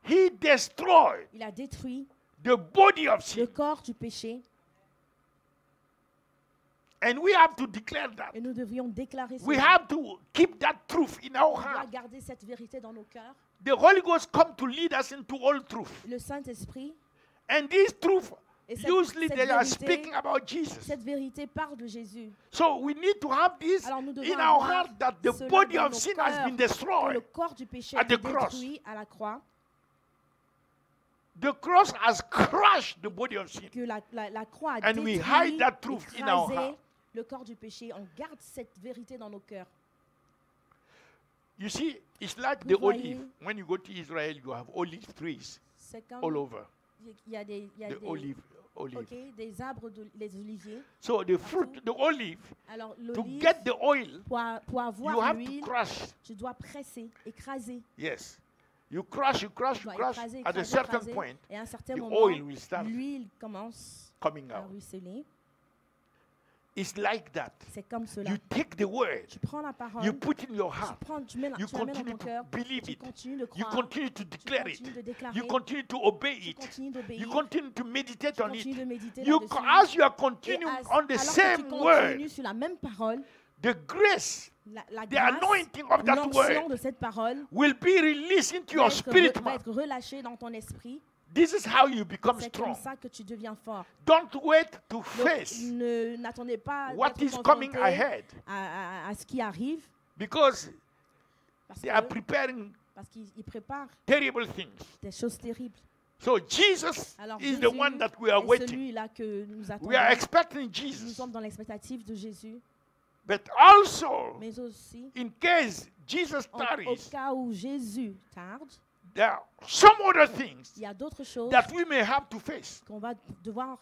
he destroyed il a détruit the body of le sin. corps du péché, And we have to declare that. et nous devrions déclarer We cela. have to keep that truth in our On doit heart. garder cette vérité dans nos cœurs. The Holy Ghost come to lead us into all truth. Le Saint-Esprit, And these truth, et cette, usually cette they are vérité, speaking about Jesus. cette vérité parle de Jésus. So we need to have this Alors nous devons in our avoir heart that the cela body dans of nos sin has cœurs, been que le destroyed. corps du péché at a été the cross. détruit à la croix, The cross has crushed the body of sin. que la croix a And détruit, we hide that truth in our écrasé heart. le corps du péché. On garde cette vérité dans nos cœurs. You see, it's like Vous the voyez? olive. When you go to Israel, you have olive trees C'est all comme over. il y a des, The olive. ok, des arbres, les oliviers. So the fruit, the olive, Alors to l'olive, get the oil, pour you avoir have to l'huile, crush. tu dois presser, écraser. Yes. You crush, you crush, Tu you dois crush. écraser, At a écraser, certain écraser. point, Et à un certain the moment, oil will start l'huile commence coming à out. ruisseler. It's like that. C'est comme cela. You take the word, Tu prends la parole, you put in your tu heart, prends, tu mets, you tu la mets dans continue ton to cœur, believe tu it, continues de you croire, continue to tu declare it, continues de déclarer, you continue to obey tu it, continues d'obéir, you continue to meditate tu on continues de it. méditer You, là-dessus. as you are Et continuing on the alors que tu same continues word, sur la même parole, the grace, la the grâce, anointing of that l'onction word de cette parole will be released into va your être, spirit va man. être relâchée dans ton esprit. This is how you become C'est comme strong. ça que tu deviens fort. Don't wait to Donc, face n'attendez pas what d'être is coming confronté ahead, à ce qui arrive, because parce they are que- preparing parce qu'ils préparent terrible things. des choses terribles. So Jesus Alors is Jésus the one that we are est waiting. celui-là que nous attendons. We are expecting Nous Jesus. sommes dans l'expectative de Jésus, But also, mais aussi, in case Jesus au tarries, cas où Jésus tarde, there are some other things il y a d'autres choses that we may have to face. qu'on va devoir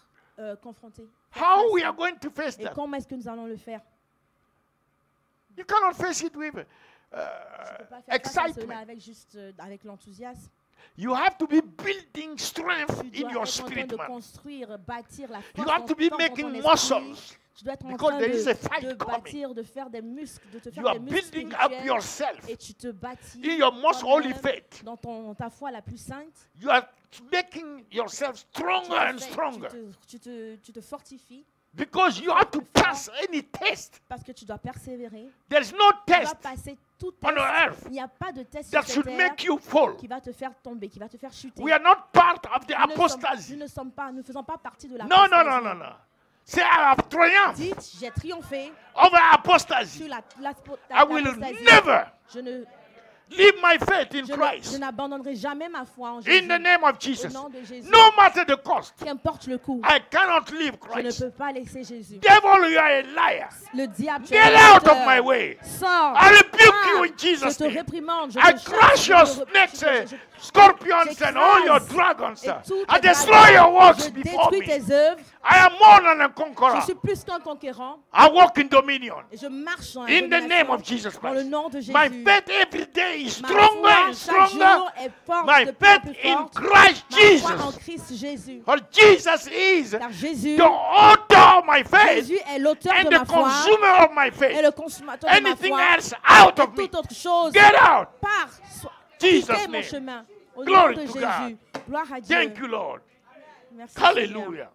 confronter. How we are going to face Et that? comment est-ce que nous allons le faire? You cannot face it with Tu ne peux pas faire face à excitement. cela avec juste avec l'enthousiasme. You have to be building strength Tu in dois your être en train spirit, de man. construire, bâtir la You force have to be dans ton making esprit. muscles. Tu dois être en because train there is a fight de coming. bâtir, de faire des muscles, de te faire You are des muscles building up spirituels. yourself Et tu te bâtis in your most holy toi-même faith. dans ta foi la plus sainte. You are making yourself Tu stronger and te fais- stronger tu te fortifies because you have to pass any test. parce que tu dois persévérer. There's no Tu dois test passer tout on test. earth Il n'y a pas de test that sur should cette terre make you fall. qui va te faire tomber, qui va te faire chuter. We are not part of the Nous ne sommes- apostasy. nous ne faisons pas partie de la No, no, no, no, no. Say, I have triumphed Dites, j'ai triomphé over apostasy. sur I will l'apostasie. never Je ne leave my faith in je ne- Christ. je n'abandonnerai jamais ma foi en Jésus. In the name of Au Jesus. nom de Jésus. No matter the cost, Qu'importe le coût, I cannot leave je ne Christ. peux pas laisser Jésus. Devil, you are a liar. Le diable, tu Get es un out of menteur. my way. Sors. I rebuke Pars. you in Jesus' Je te name. réprimande. Je I te crush chasse, your je te snakes, je- scorpions, j'écrase and all your dragons. et tous I tes destroy dragons. your works Je before détruis me. tes œuvres. I am more than a conqueror. Je suis plus qu'un conquérant. I walk in dominion. Et je marche dans la In the name domination, of Jesus dans le Christ. nom de Jésus. My faith every day is Ma stronger foi, and chaque stronger. jour est forte, My de plus en faith plus in forte. Christ Ma foi en Jesus. Christ Jésus. For Jesus is Car Jésus, the author of my faith Jésus est l'auteur and de the ma foi consumer of my et faith. le consommateur de ma Anything foi. else out Et of me, toute autre chose, get out. pars, Jesus' quittez mon name. chemin. Au Glory nom de to Jésus. Gloire à Dieu. Thank you, Lord. Merci, Seigneur. Hallelujah.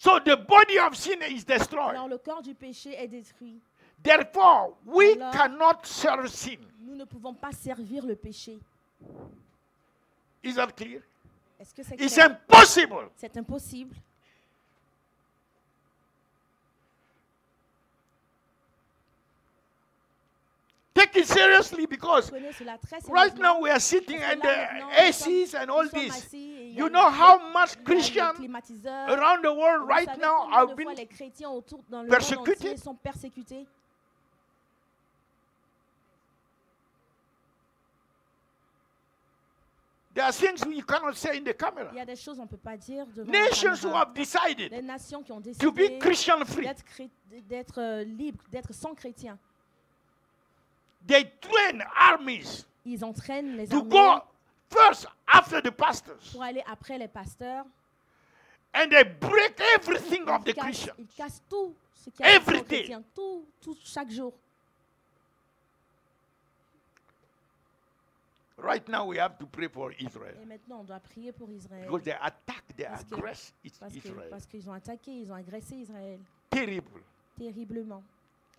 So the body of sin is destroyed. Alors le corps du péché est détruit. Therefore, we Alors- cannot serve sin. Nous ne pouvons pas servir le péché. Is that clear? Est-ce que c'est It's clair? impossible. C'est impossible. Take it seriously because Prenez cela très right sérieusement. now we are sitting Parce and que là, the maintenant, nous ACs and all nous sommes this. assis et il y a You les- know how much il y a les Christians climatiseurs. around the world Vous right savez now combien have de fois been les chrétiens autour dans le persecuted? monde entier sont persécutés. There are things you cannot say in the camera. Il y a des choses qu'on ne peut pas dire devant la Nations who caméra. have decided Les nations qui ont to be décidé Christian free. d'être libres, d'être sans chrétiens. They train armies Ils entraînent les to armées go first after the pastors. pour aller après les pasteurs. And they break everything of the Ils Christian. cassent tout ce qui est Every aux day. chrétiens. Tout, chaque jour. Right now we have to pray for Israel. Et maintenant, on doit prier pour Israël. Because they attack, they Parce que- aggress Israel. Parce qu'ils ont attaqué, ils ont agressé Israël. Terrible. Terriblement.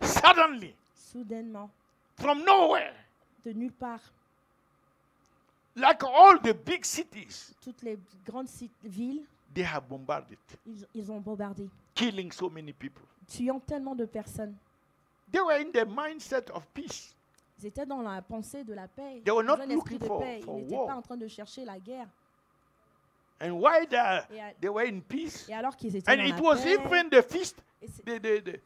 Suddenly, Soudainement. from nowhere, De nulle part. like all the big cities, Toutes les grandes villes, they have bombarded, ils ont bombardé. killing so many people. Tuant tellement de personnes. They were in the mindset of peace. Ils étaient dans la pensée de la paix. They were Dans not un esprit looking de for paix. Ils n'étaient war. pas en train de chercher la guerre. And why Et, they were in peace? et alors qu'ils étaient And dans it la was paix, even the feast, et c'est- the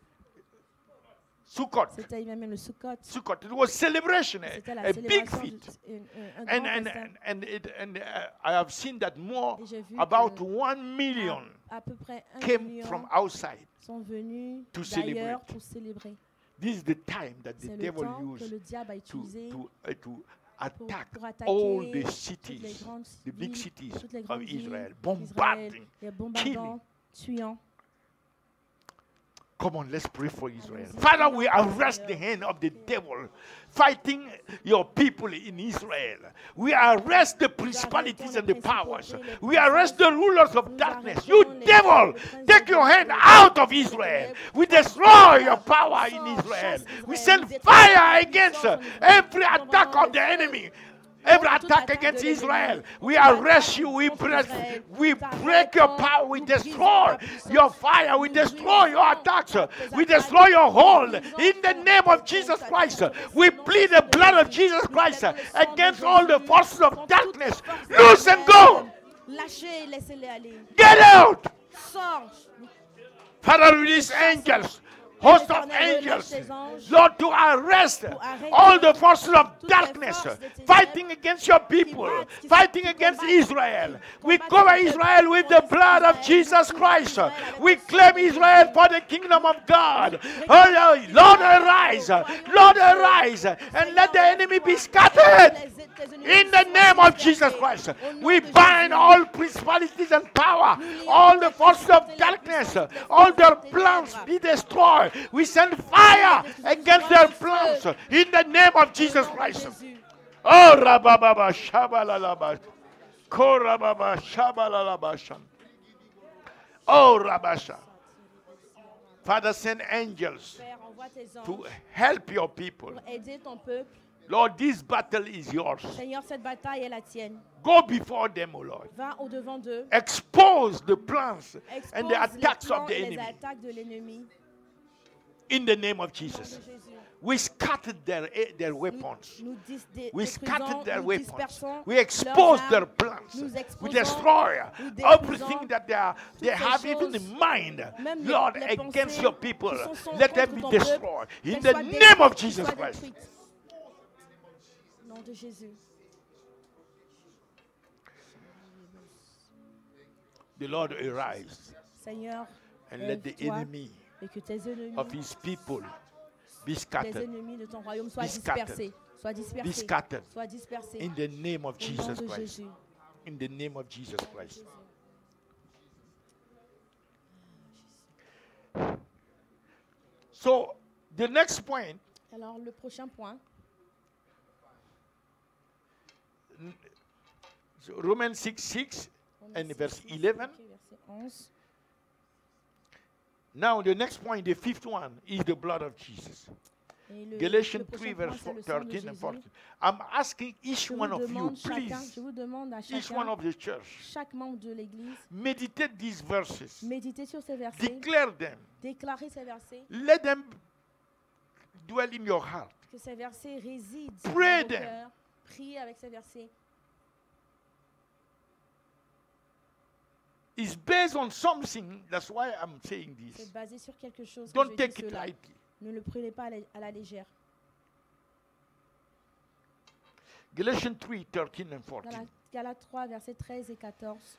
Sukkot. c'était même le Sukkot. Sukkot. It was celebration, C'était la a big célébration feast. un And grand festin. I have seen that more, Et j'ai vu about que 1 million à peu près 1 came million from outside. sont venus to d'ailleurs celebrate. pour célébrer. This is the time that the C'est le devil temps que used le diable a utilisé to pour attack attaquer all the toutes les cities, grandes the big villes, cities toutes les of grandes villes Israel, d'Israël, bombarding. les bombardants, tuant. Come on, let's pray for Israel. Allons-y. Father, we arrest the hand of the devil fighting your people in Israel. We arrest the principalities and the powers. We arrest the rulers of darkness. You devil, take your hand out of Israel. We destroy your power in Israel. We send fire against every attack of the enemy. Every attack against Israel, we arrest you, we break your power, we destroy your fire, we destroy your attacks, we destroy your hold. In the name of Jesus Christ, we plead the blood of Jesus Christ against all the forces of darkness. Loose and go! Lâchez, laissez-les aller. Get out! Sors. Father, release angels. Host of angels, Lord, to arrest all the forces of darkness fighting against your people, fighting against Israel. We cover Israel with the blood of Jesus Christ. We claim Israel for the kingdom of God. Oh, Lord, arise, Lord, arise, and let the enemy be scattered. In the name of Jesus Christ, we bind all principalities and power, all the forces of darkness, all their plans be destroyed. We send fire against their plans in the name of Jesus Christ. Oh, Rabababa Shabalalaba, Korababa Shabalalaba. Oh, Rabasha. Father, send angels Père, envoie tes to anges help your people. pour aider ton peuple. Lord, this battle is yours. Seigneur, cette bataille est la tienne. Go before them, O Lord. Va au-devant d'eux. Expose the plans Expose and the attacks les plans of the et les enemy attaques de l'ennemi. in the name of Au nom Jesus. de Jésus. We scattered their weapons. Nous We détruisons, scattered their nous weapons. dispersons We leurs expose armes. their plans. Nous We exposons, destroy nous détruisons everything that they toutes ces have even choses, in mind, même Lord, les against pensées your people. qui sont Let them contre be ton peuple, destroyed in qu'elles the soient name of détruites, Jesus soient Christ. détruites. Au nom de Jésus. The Lord arise Seigneur, and let the lève-toi enemy et que tes ennemis, of his people be les scattered ennemis de ton royaume soient Be scattered. dispersés. Soient Be dispersés. scattered Soient dispersés. in the name of Au nom Jesus de Christ. Jésus. In the name of Jesus Christ. So the next point, Alors, le prochain point, Romans 6:6 and verse 11. verset 11. Now the next point, the fifth one, is the blood of Jesus. Et le Galatians prochain 3 point, verse c'est le sang de 13 and Jésus. 14. I'm asking each Je one vous of you, demande chacun, please, je vous demande à each chacun, one of the church, chaque membre de l'Église, meditate these verses, méditez sur ces versets, declare them, déclarez ces versets, let them dwell in your heart. Que ces versets résident Pray dans nos them. cœurs. Priez avec ces versets. It's based on something. That's why I'm saying C'est this. basé sur quelque chose. Que Don't je take dis it cela. lightly. Ne le prenez pas à la légère. Galatians 3, 13 and Dans 14. la Galates 3, versets 13 et 14.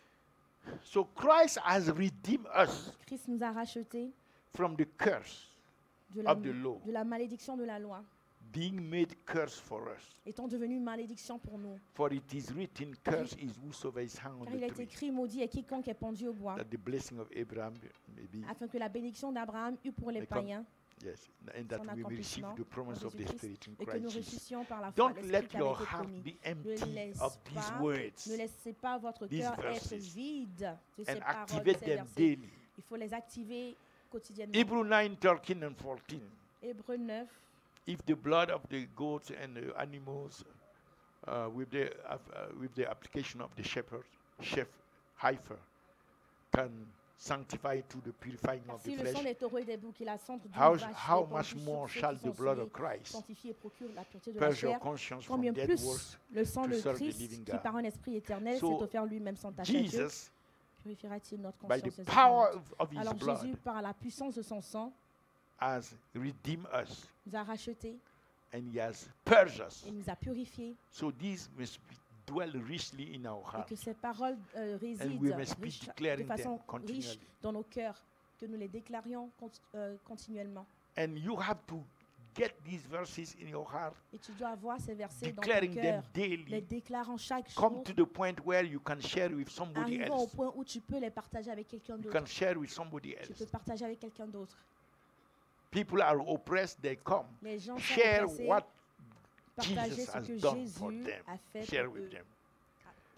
So Christ has redeemed us Christ nous a rachetés from the curse de la, of the law, de la malédiction de la loi, being made curse for us. étant devenu une malédiction pour nous. For it is written, curse is whosoever is hung on Car il the a été tree, écrit, maudit est quiconque est pendu au bois, that the blessing of Abraham may be, afin que la bénédiction d'Abraham eût pour les May come païens yes, and that son we may receive accomplissement the promise en of the Jésus-Christ, Spirit in et que nous Christ Jesus. ressuscions par la foi Don't l'Esprit let qui avait your été heart promis. be Ne empty laisse of these pas, words ne laissez pas votre these cœur verses, être vide de ces and paroles, de activate ces them versets. daily. Il faut les activer quotidiennement. Hebrew 9, 13 and 14. Hébreux 9, If the blood of the goats and the animals with the application of the chef heifer can sanctify to the purifying car of si the le sang flesh, des taureaux et des boucs et la cendre d'une how vache much répandue more sur ceux shall qui the sont blood of souillés, Christ sanctifie et procure la pureté de la purge your chair, conscience from combien dead plus works? le sang to de serve the Christ, living qui God. par un esprit éternel So, s'est offert lui-même sans tache à Dieu, Jesus, purifiera-t-il notre by the conscience des power ignorantes. of his Alors blood, Jésus, par la puissance de son sang, has redeemed us nous a rachetés and he has purged us. et nous a purifiés, So these must dwell richly in our et hearts. que ces paroles And résident we must be riches- de declaring them façon riche continually. dans nos cœurs, que nous les déclarions continuellement. And you have to get these verses in your heart, Et tu dois avoir ces versets dans ton declaring them cœur, les daily. déclarant chaque Come jour, to the point where you can share with somebody arrivant au else. point où tu peux les partager avec quelqu'un You d'autre. can share with somebody Tu else. peux partager avec quelqu'un d'autre. People are oppressed, they come. Les gens sont Share oppressés, what partager Jesus ce has que done for Jésus them. a fait Share pour with eux. them.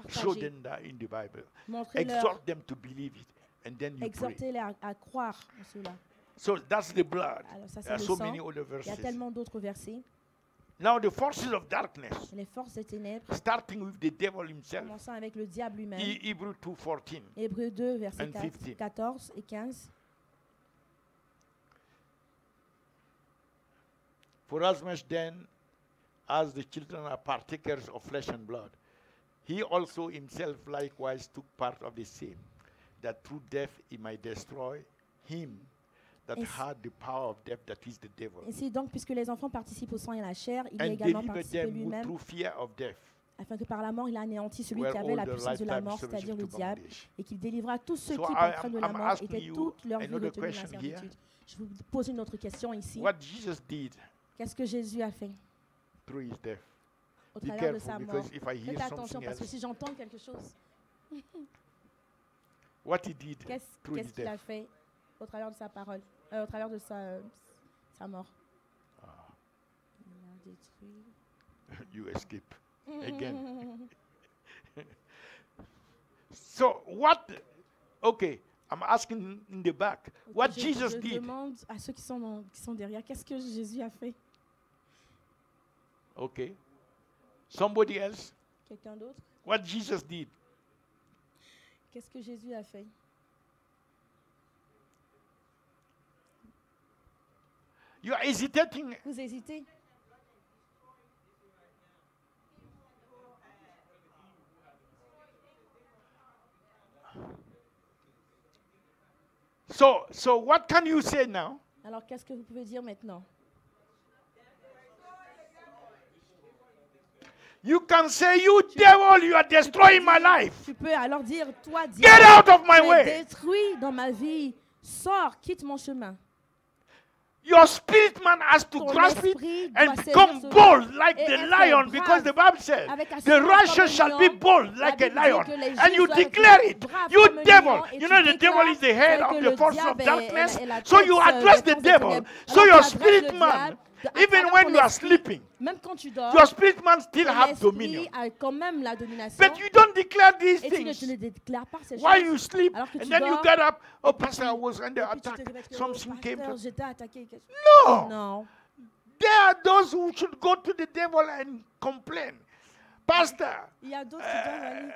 Show Partager, them that in the Bible. montrez-leur, Exhort them to believe it. And then you pray. exhortez-les à croire en cela. So that's the blood. Alors ça, There are c'est so le sang. many other Il y a verses. tellement d'autres versets. Now the forces of darkness, Les forces des ténèbres, starting with the devil himself. commençant avec le diable lui-même. Hebrews 2:14. Hébreux 2, versets And 15. 14 et 15. For as much then as the children are partakers of flesh and blood, he also himself likewise took part of the same, that through death he might destroy him that Ainsi- had the power of death, that is the devil, Ainsi donc, puisque les enfants participent au sang et à la chair, il a and également delivered participé them who lui-même, through fear of death afin que par la mort il a anéanti celui were qui avait all la their puissance de la lifetime mort, c'est-à-dire subject le to diable, bondage. et qu'il délivrera tous ceux So qui, I par crainte de am- la I'm mort, asking étaient you toute leur vie another retenus dans la question here. servitude. Je vous pose une autre question ici. What Jesus did Qu'est-ce que Jésus a fait through his death. au Be travers de sa careful, mort? because if I hear Faites attention something parce que else, si j'entends quelque chose, what he did qu'est-ce through his qu'est-ce qu'il a death. fait au travers de sa parole, au travers de sa mort? Il a détruit. You escape again. So what? Okay, I'm asking in the back. What Je Jesus did? demande à ceux qui sont derrière, qu'est-ce que Jésus a fait? Okay. Somebody else? Quelqu'un d'autre? What Jesus did? Qu'est-ce que Jésus a fait? You are hesitating. Vous hésitez? So what can you say now? Alors qu'est-ce que vous pouvez dire maintenant? You can say, "You devil, you are destroying my life. Tu peux alors dire, toi, Get diable, out of my tu es way. détruit dans ma vie. Sors, quitte mon chemin. Your spirit man has to Ton grasp it esprit and doit become saisir bold like et the être lion, brave because the Bible says, avec the assurance righteous comme shall un be lion. bold La like a Bible dit lion. que les And justes you doivent être declare it. braves You comme un devil. lion, et You tu know the devil déclares is the head que of le the forces diable of est darkness. la So tête, you address des the forces des devil. ténèbres. So Alors your tu adresses spirit le man, diable à even travers when ton you are esprit. sleeping, Même quand tu dors, your spirit man still ton have esprit dominion. a quand même la domination. But you don't declare these Et tu ne things. déclares pas ces While choses. you sleep, Alors que and tu then you dors, get up. Oh, et puis Pastor, I was under et puis tu te attack. réveilles que, Something oh, came pasteur, to. j'étais attaqué. No. Non. There are those who should go to the devil and complain. Pastor, Il y a d'autres qui doivent aller.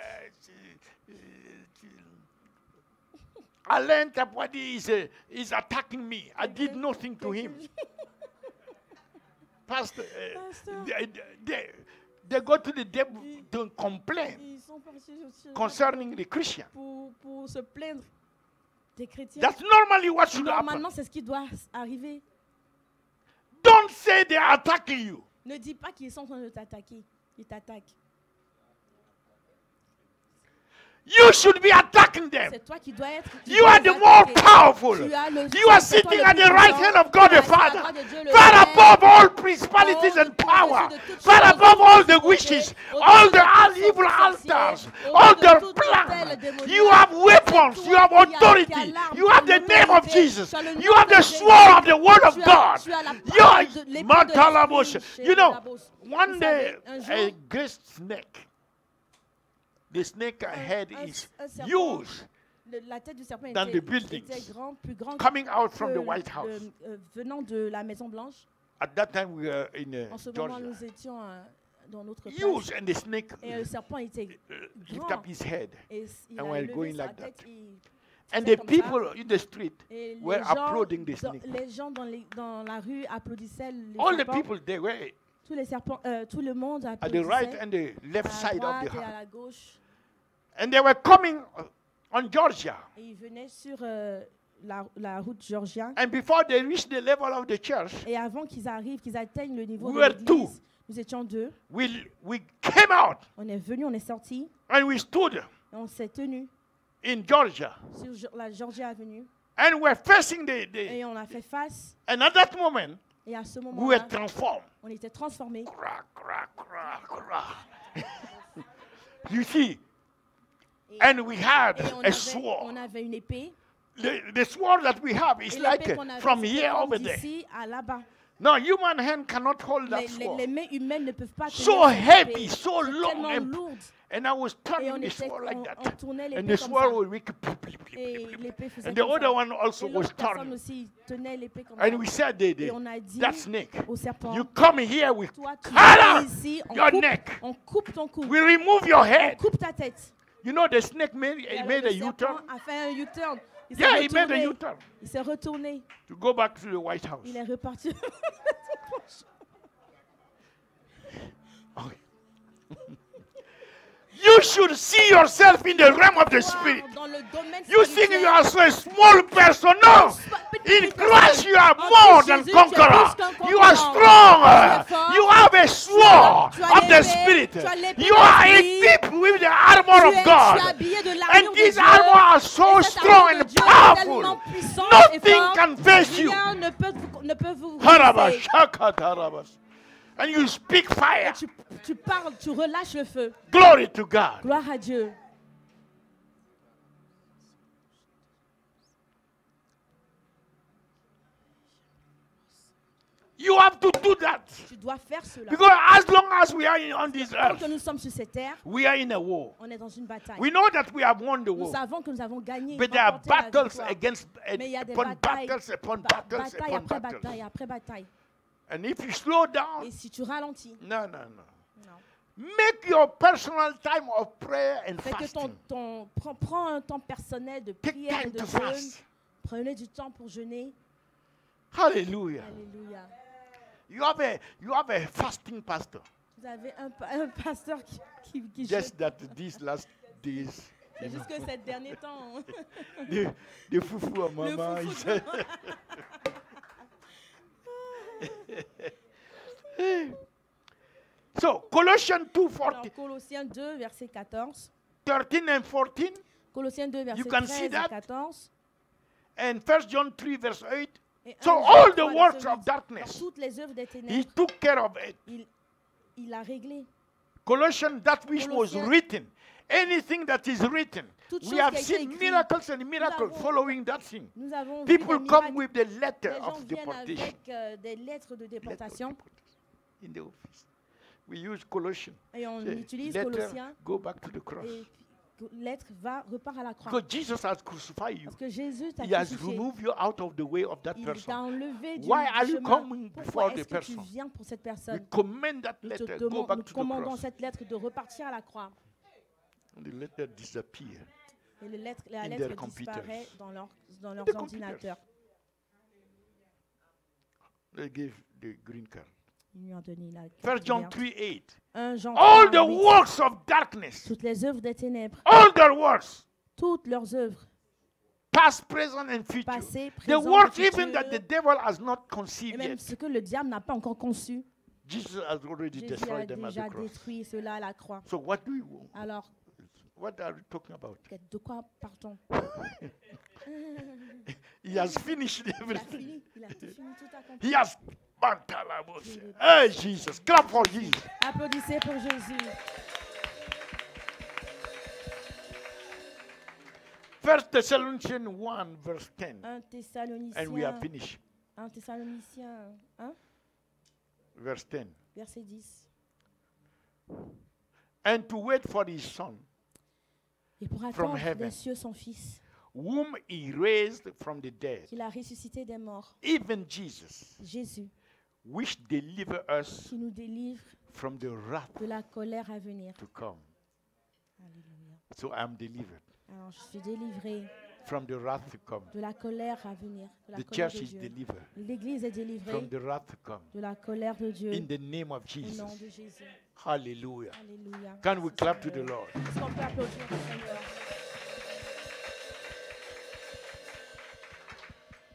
Alain Tapwadi is attacking me. I did nothing to him. pastor, Pasteur. they go to the devil to complain Ils sont partis aussi concerning the Christian. pour se plaindre des chrétiens. That's normally what should happen. Normalement, c'est ce qui doit arriver. Don't say they are attacking you. Ne dis pas qu'ils sont en train de t'attaquer. Ils t'attaquent. You should be attacking them. C'est toi qui dois être. You are the more powerful. Tu as le- You are c'est toi sitting le at plus the right puissant. hand of God Tu es the assis à la Father, droite de Dieu le far Père. above all principalities and power, far above all the wishes, all the evil altars, all the plans. You have weapons, you have authority, you have the name of Jesus, you have the sword of the word of God. You know, one day a great snake, the snake head is huge, La tête du serpent than the était buildings plus grand coming out from que the White House. venant de la Maison Blanche. At that time we were in En ce moment, Georgia. nous étions dans notre place. Huge, and the snake Et le serpent était lift grand. up his head. Et il and a we're levé going sa like tête, that. il And faisait the comme people ça. in the street Et were les gens applauding the snake. les gens dans la rue applaudissaient les All the serpents. people they were Tous les serpents, tout le monde at the right applaudissait and the left à side of droite the et à house. la gauche. And they were coming on Georgia. Et ils venaient sur la route géorgienne. And before they reached the level of the church, Et avant qu'ils arrivent, qu'ils atteignent le niveau We de were l'église, nous étions deux. we came out On est venus, on est sortis, and we stood et on s'est tenus in Georgia. sur la Georgia Avenue. And we're facing the Et on a fait face. and at that moment Et à ce we were moment-là, transformed. on était transformés. Cra, cra, cra, cra. You see, Et, and we had et a sword. on avait une épée. The sword that we have is Et like l'épée qu'on avait, from c'était here comme over there. d'ici à là-bas. No, human hand cannot hold that Les sword. mains humaines ne peuvent pas tenir So cette heavy, épée. so C'est long, tellement and, lourde. and I was Et turning on, the était, sword like on that. tournait And l'épée the comme sword ça. would make Et l'épée faisait and the comme other ça. one also Et was l'autre personne turning. aussi tenait l'épée comme And we ça. said, Et on a dit that snake, au serpent, you come here, we toi tu cut viens out ici, your neck. on coupe ton cou, We remove your on head. coupe ta tête. You know, the snake made, Et alors, made le a serpent U-turn. a fait un U-turn. Il s'est Yeah, he made a retourné. U-turn Il s'est retourné. to go back to the White House. Il est reparti. Okay. You should see yourself in the realm of the Spirit. Dans le domaine You think you spirituel. are so a small person. No. In Christ you are more than conqueror. You are strong. You have a sword of the Spirit. You are equipped with the armor of Tu es God. habillé de l'armure And de these Dieu. armor are so Et cette strong armure de and Dieu est powerful. tellement puissante et Nothing forte. can face you. Rien ne peut vous Harabas, résister. shakatarabas. And you speak Et fire. tu parles, tu relâches le feu. Glory to God. Gloire à Dieu. You have to do that. Tu dois faire cela. Because as long as we are on this Tant earth, que nous sommes sur cette terre, we are in a war. on est dans une bataille. We know that we have won the Nous war. savons que nous avons gagné. But there are remporté la battles victoire. against Mais il y a des upon batailles, battles upon battles bataille upon après battles. bataille après bataille. And if you slow down, Et si tu ralentis, no. non. Make your personal time of prayer and Fais que fasting. prends un temps personnel de Take prière et time de to jeûne. fast. Prenez du temps pour jeûner. Hallelujah. Alléluia. You have a fasting pastor. Vous avez un pasteur qui jeûne. Just that these last days. C'est juste que ces derniers temps, The fufu of mama. foufou he de said. So Colossians 2:14, alors, Colossiens 2, verset 14. 13 and 14, Colossiens 2, verset You can see 13 et that? 14. and 1 John 3 verse 8. Et So 1 Jean all the 3, works verset of 8. darkness, Toutes les œuvres des he ténèbres, took care of it. il a réglé. Colossians, that which was Colossiens. written, anything that is written, Toute we chose have qui a été seen écrite. miracles and miracles avons- following that thing. Nous avons vu People des come miracles. with the letter Les gens of viennent deportation. avec des lettres de Letter of déportation deportation in the office. We use Colossians. et on Say, utilise letter, Colossiens go back to the cross. et lettre repart à la croix. Because Jesus has crucified you. Parce que Jésus t'a He has crucifié. removed you out of the way of that Il t'a person. enlevé du Why are you chemin. coming Pourquoi before est-ce the que tu person? viens pour cette We personne? commend that Nous letter, te go back nous to the commandons cross. cette lettre de repartir à la croix. And the letter disappear. Et la In lettre their computers. disparaît dans leurs The computers. ordinateurs. They gave the green card. Il lui a donné la 1 carte John verte. 3:8. 1 Jean All 3, the 8. works of darkness, Toutes les œuvres des ténèbres, all their works, toutes leurs œuvres, past, present, and future. passées, The présentes, works et even that the futures, devil has not et conceived même yet. ce que le diable n'a pas encore conçu. Jesus has already Jésus a destroyed them at déjà the cross. détruit cela à la croix. So what do you? Alors, What are you talking about? de quoi partons? He has finished Il a everything. fini, il a tout fini, tout accompli. He has. Hey Jesus, clap for Jesus. Applaudissez pour Jésus. 1 Thessalonians 1 verse 10, 1 Thessaloniciens, and we are finished. 1 Thessaloniciens 1, Verse 10. verset 10. And to wait for his son, Et pour From attendre heaven. des cieux son Fils, whom he raised from the dead, qu'il a ressuscité des morts, even Jesus, Jésus, which deliver us qui nous délivre from the wrath de la colère à venir. to come. Alléluia. So I am delivered Alors je suis délivré from the wrath to come. de la colère à venir, de la The colère church de is Dieu. delivered L'Église est délivrée from the wrath to come. de la colère de Dieu In the name of au Jesus. nom de Jésus. Hallelujah. Alléluia. Can we Merci, clap to the Seigneur. Lord? Est-ce qu'on peut applaudir le Seigneur?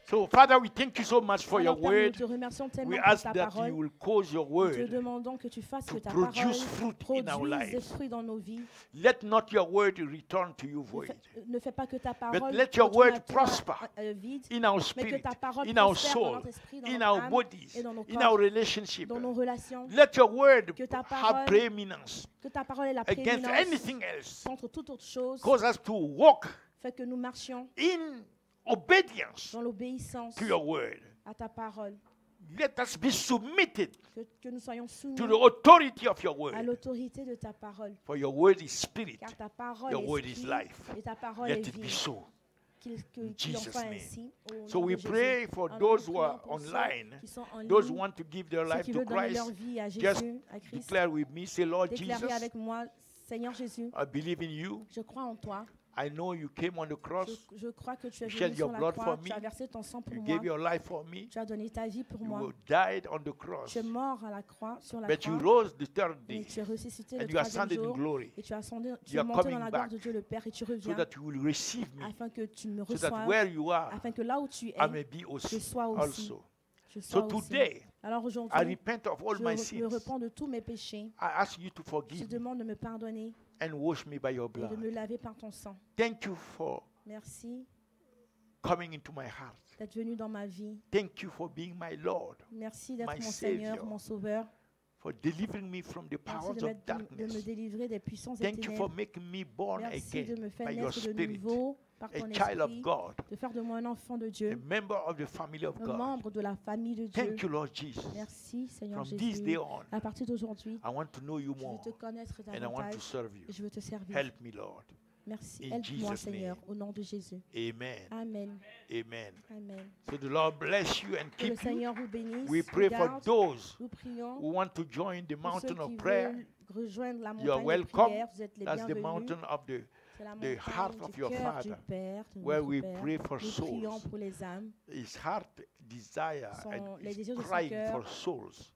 So, Father, we thank you so much for your Alors, Père, nous word. te remercions tellement We pour ask ta that parole. you will cause your Nous te word demandons que tu fasses to que ta produce parole fruit in our produise des lives. fruits dans nos vies. Let not your word return to you void. Ne fais pas que ta parole let your retourne word à toi, prosper vide, In our mais que spirit, ta parole in our prospère dans soul, notre esprit, dans in notre our âme bodies, et dans nos in corps, our relationship. dans nos relations. Let your word Que ta have parole preeminence Que ta parole est la against prééminence anything else. contre toute autre chose. Cause us to walk Fait que nous marchions in obedience dans l'obéissance to your word. à ta parole. Let us be submitted Que nous soyons soumis to the authority of your à word. l'autorité de ta parole. For your word is spirit, Car ta parole your est word is esprit life. et ta parole Let est it be vie. so. Qu'il en Jesus' soit name. ainsi. Au So nom we de Jésus. pray for Alors, those nous who are prions pour ceux online, qui sont en those who ligne, want to give their ceux life qui to veulent donner leur Christ. vie à Just Jésus, à Christ. declare with me, say, Lord Déclarez Jesus, avec moi, Seigneur Jésus, I believe in you. je crois en toi. I know you came on the cross. Je crois que tu es You shed venu your sur la blood croix, for tu as me. versé ton sang pour You moi, gave your life for me. tu as donné ta vie pour moi. You died on the cross. Tu es mort à la croix, sur la But you croix, rose the third et day. tu es ressuscité le And you troisième ascended in jour, glory. et tu es You are monté dans coming la gloire back de Dieu le Père, et tu so reviens that you will receive me. afin que tu me So that reçoives, where you are, afin que là où tu I es, may be je also. sois aussi. Je So sois aussi. today, Alors I aujourd'hui, repent of all my je sins. me repens de tous mes péchés. I ask you to Je forgive te me demande de me pardonner and wash me by your et de me blood. laver par ton sang. Thank you for Merci coming into my heart. d'être venu dans ma vie. Thank you for being my Lord, Merci d'être My mon Seigneur, Savior. mon Sauveur. for delivering me from the Merci powers de of me darkness. délivrer des puissances des Thank you for ténèbres. making me born Merci de again me faire by your naître de spirit, nouveau par a ton child of esprit, God, de faire de moi un enfant de a Dieu, member of the family of un God. membre de la famille de Dieu. Thank you, Lord Jesus. Merci Seigneur From this day Jésus. on, À partir d'aujourd'hui, I want to know you je veux more te connaître and I want to davantage serve you. et je veux te servir. Help me, Lord. Merci. In Aide-moi Jesus' Seigneur, name. au nom de Jésus. Amen. Amen. Amen. Amen. So the Lord bless you and Que le keep you. Seigneur vous bénisse. We pray vous for garde. those Nous prions who want to join the pour ceux mountain of qui prayer. veulent rejoindre la You are montagne de welcome. prière. Vous êtes les That's the bienvenus. mountain of the C'est la the montagne heart of du your cœur du Father, Père, de where notre we Père. pray for Nous prions souls. pour les âmes. His heart desire Son- and les is désirs de son crying cœur. for souls.